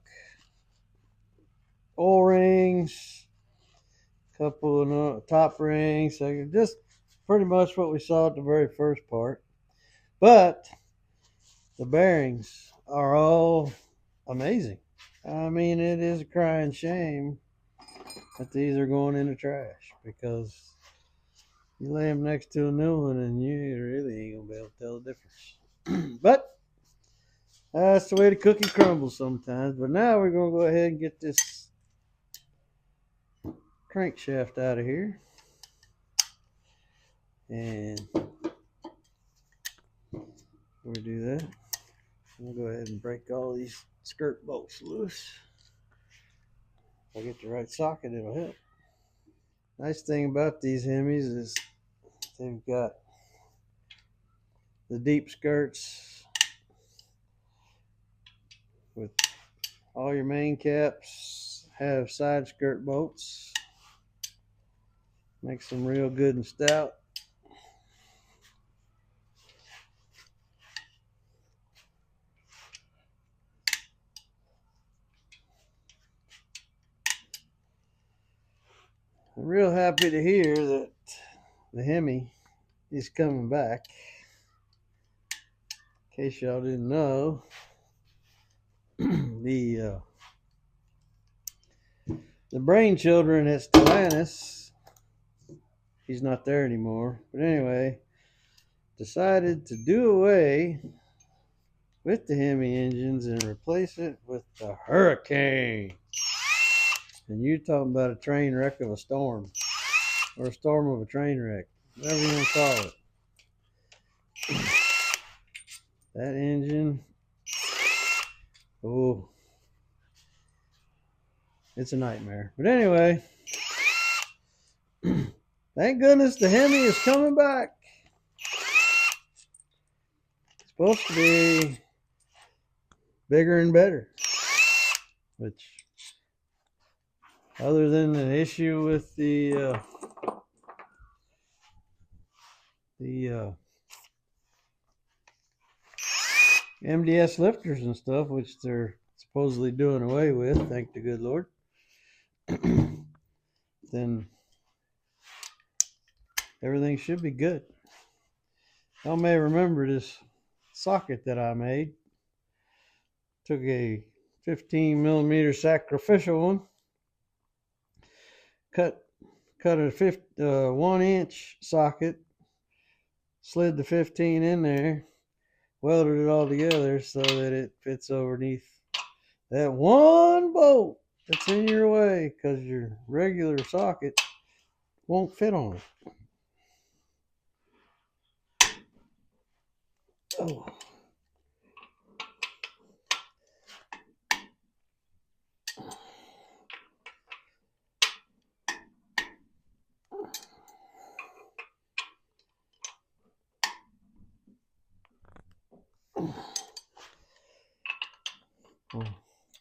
Speaker 1: O-rings, a couple of top rings. So just pretty much what we saw at the very first part. But the bearings are all amazing. I mean, it is a crying shame that these are going in the trash, because you lay them next to a new one and you really ain't gonna be able to tell the difference. But that's the way the cookie crumbles sometimes. But now we're gonna go ahead and get this crankshaft out of here, and we do that, we'll go ahead and break all these skirt bolts loose. If I get the right socket, it'll help. Nice thing about these Hemis is they've got the deep skirts with all your main caps have side skirt bolts. Makes them real good and stout. I'm real happy to hear that the Hemi is coming back. In case y'all didn't know, the brainchildren at Stellantis, he's not there anymore. But anyway, decided to do away with the Hemi engines and replace it with the Hurricane. And you're talking about a train wreck of a storm, or a storm of a train wreck, whatever you want to call it. That engine, oh, it's a nightmare. But anyway, thank goodness the Hemi is coming back. It's supposed to be bigger and better, which, other than the issue with the MDS lifters and stuff, which they're supposedly doing away with, thank the good Lord, then everything should be good. Y'all may remember this socket that I made. Took a 15 millimeter sacrificial one, cut a 1 inch socket, slid the 15 in there, welded it all together so that it fits underneath that one bolt that's in your way, because your regular socket won't fit on it. Oh.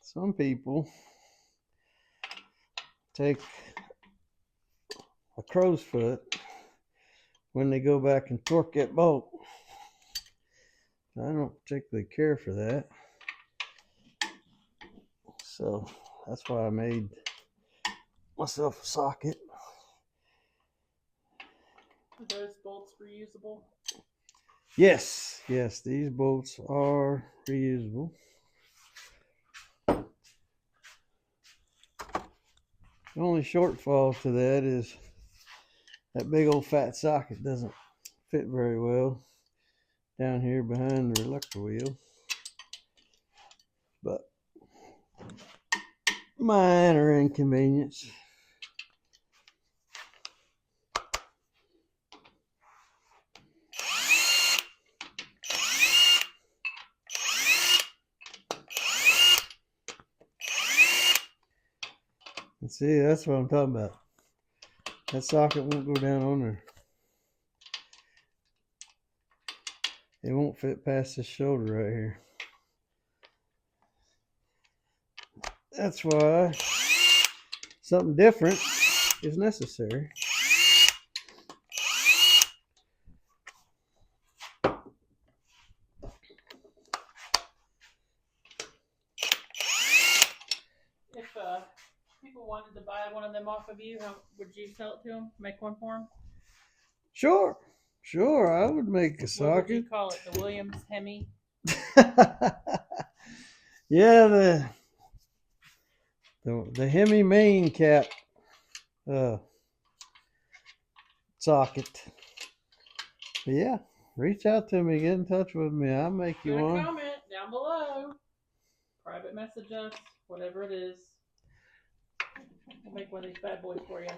Speaker 1: Some people take a crow's foot when they go back and torque that bolt. I don't particularly care for that. So that's why I made myself a socket.
Speaker 2: Are those bolts reusable?
Speaker 1: Yes, these bolts are reusable. The only shortfall to that is that big old fat socket doesn't fit very well down here behind the reluctor wheel. But minor inconvenience. And see, that's what I'm talking about. That socket won't go down on there. It won't fit past this shoulder right here. That's why something different is necessary.
Speaker 2: If people wanted to buy one of them off of you, how would you sell it to them? Make one for them?
Speaker 1: Sure, I would make a socket.
Speaker 2: What would you call it? The Williams Hemi?
Speaker 1: Yeah, the Hemi main cap socket. But yeah, reach out to me, get in touch with me. I'll make you one.
Speaker 2: Comment down below. Private message us, whatever it is. We'll make one of these bad boys for you.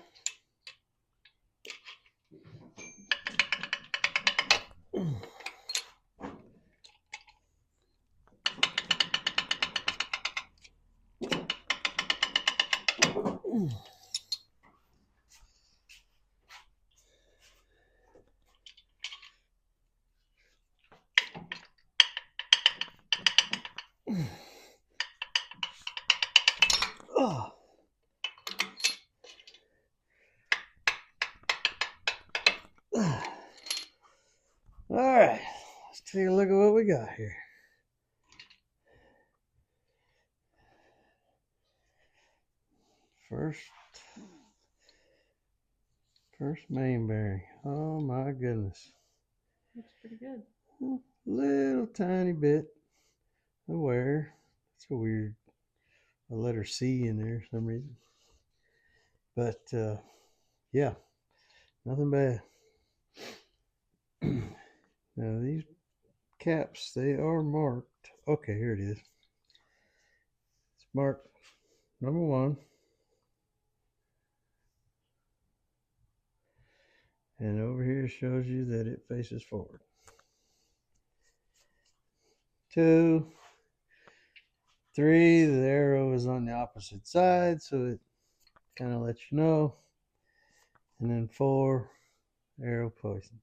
Speaker 1: Oh. take a look at what we got here. First main bearing. Oh my goodness.
Speaker 2: Looks pretty good.
Speaker 1: Little tiny bit of wear. It's a weird, a letter C in there for some reason. But yeah, nothing bad. Now these caps, they are marked. Okay, here it is. It's marked number 1. And over here shows you that it faces forward. 2, 3, the arrow is on the opposite side, so it kind of lets you know. And then 4, arrow poison.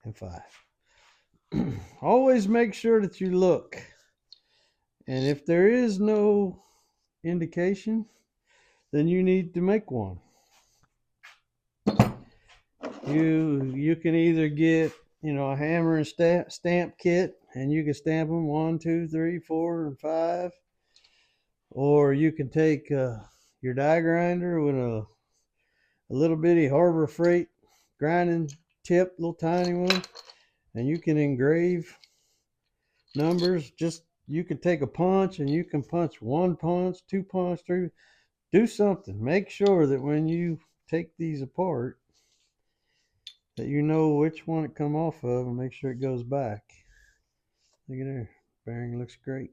Speaker 1: And 5. Always make sure that you look. And if there is no indication, then you need to make one. You can either get, a hammer and stamp kit, and you can stamp them 1, 2, 3, 4, and 5. Or you can take your die grinder with a little bitty Harbor Freight grinding tip, little tiny one, and you can engrave numbers. You can take a punch, and you can punch 1 punch, 2 punch, 3. Do something. Make sure that when you take these apart, that you know which one it come off of, and make sure it goes back. Look at there. Bearing looks great.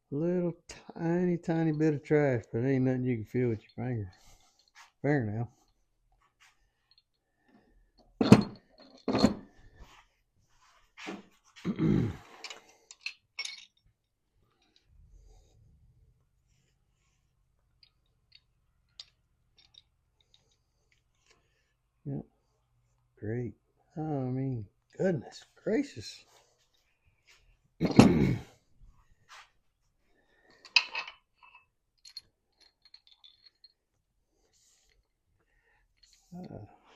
Speaker 1: Little tiny bit of trash, but it ain't nothing you can feel with your fingernail. Yep. Great. Oh, I mean, goodness gracious.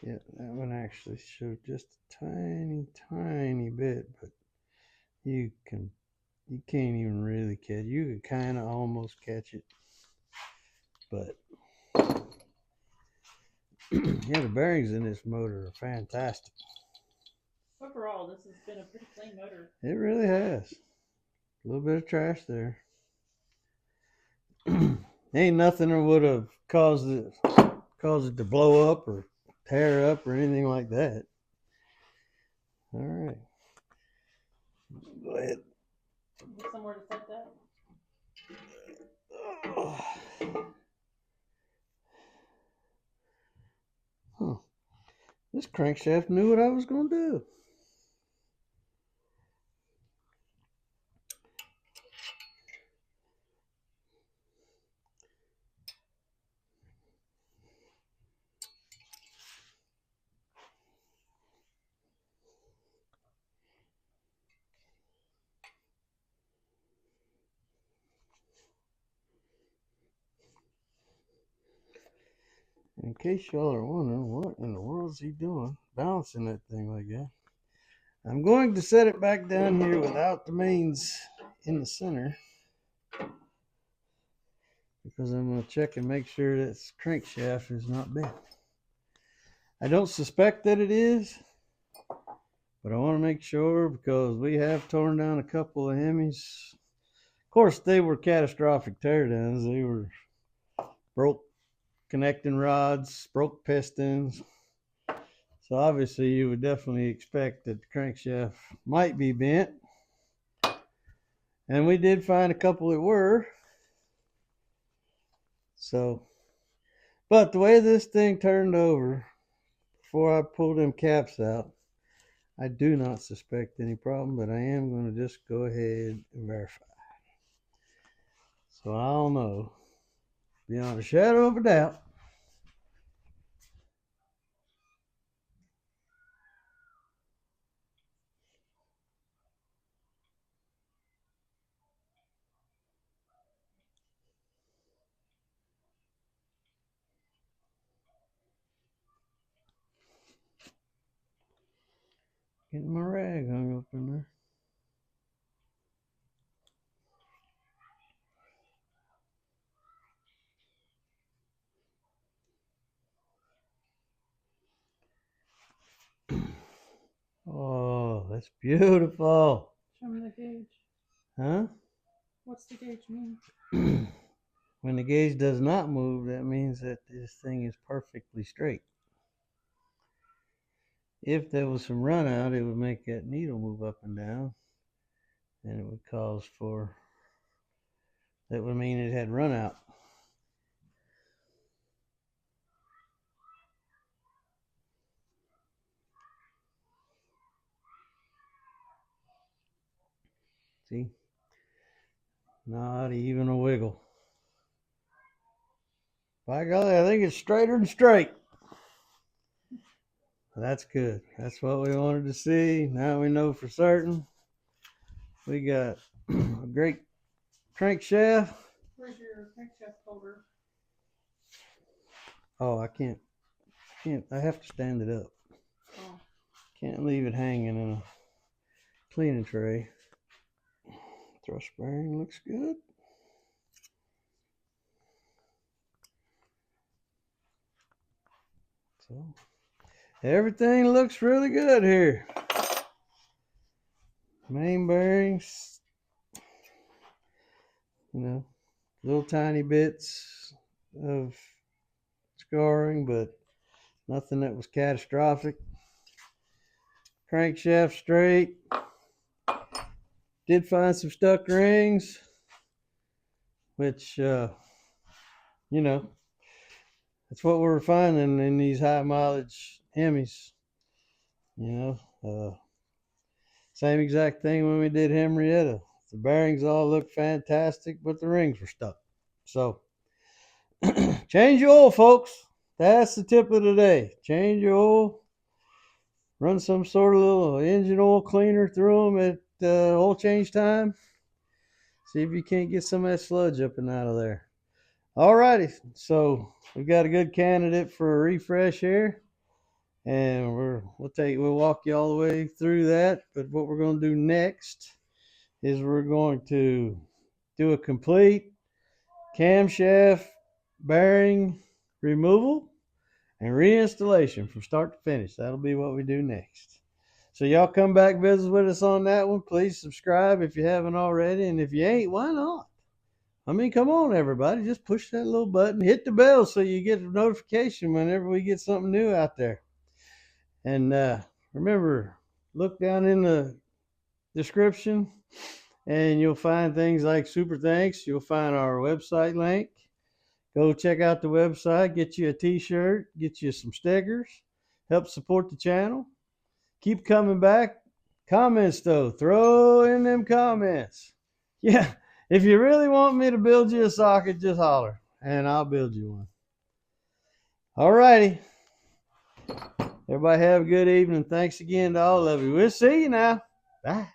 Speaker 1: Yeah, that one actually showed just a tiny bit, but you can't even really catch. You can kind of almost catch it, but yeah, the bearings in this motor are fantastic.
Speaker 2: Overall, this has been a pretty clean motor.
Speaker 1: It really has. A little bit of trash there. Ain't nothing that would have caused it to blow up or tear up or anything like that. All right. Go ahead.
Speaker 2: Somewhere to set that.
Speaker 1: Huh. This crankshaft knew what I was going to do. In case y'all are wondering, what in the world is he doing balancing that thing like that? I'm going to set it back down here without the mains in the center, because I'm going to check and make sure that this crankshaft is not bent. I don't suspect that it is, but I want to make sure, because we have torn down a couple of Hemis. Of course, they were catastrophic teardowns. They were broke connecting rods, broke pistons. So obviously you would definitely expect that the crankshaft might be bent. And we did find a couple that were. So, but the way this thing turned over before I pulled them caps out, I do not suspect any problem, but I am going to just go ahead and verify. So I'll know beyond a shadow of a doubt. Getting my rag hung in there. Oh, that's beautiful.
Speaker 2: Show me the gauge.
Speaker 1: Huh?
Speaker 2: What's the gauge mean?
Speaker 1: When the gauge does not move, that means that this thing is perfectly straight. If there was some run out, it would make that needle move up and down, and it would cause for, that would mean it had run out. See? Not even a wiggle. By golly, I think it's straighter than straight. That's good. That's what we wanted to see. Now we know for certain. We got a great crankshaft.
Speaker 2: Where's your crankshaft holder?
Speaker 1: Oh, I can't. I have to stand it up.
Speaker 2: Oh.
Speaker 1: Can't leave it hanging in a cleaning tray. Thrust bearing looks good. So everything looks really good here. Main bearings, little tiny bits of scarring, but nothing that was catastrophic. Crankshaft straight. Did find some stuck rings, which, that's what we're finding in these high mileage Hemis. Same exact thing when we did Henrietta. The bearings all look fantastic, but the rings were stuck. So, change your oil, folks. That's the tip of the day. Change your oil. Run some sort of little engine oil cleaner through them at oil change time. See if you can't get some of that sludge up and out of there. Alrighty, so we've got a good candidate for a refresh here, and we'll walk you all the way through that. But what we're going to do next is we're going to do a complete camshaft bearing removal and reinstallation from start to finish. That'll be what we do next. So y'all come back, visit with us on that one. Please subscribe if you haven't already, and if you ain't, why not? I mean, come on, everybody. Just push that little button. Hit the bell so you get a notification whenever we get something new out there. And remember, look down in the description, and you'll find things like Super Thanks. You'll find our website link. Go check out the website. Get you a t-shirt. Get you some stickers. Help support the channel. Keep coming back. Comments, though. Throw in them comments. Yeah. If you really want me to build you a socket, just holler, and I'll build you one. All righty. Everybody have a good evening. Thanks again to all of you. We'll see you now. Bye.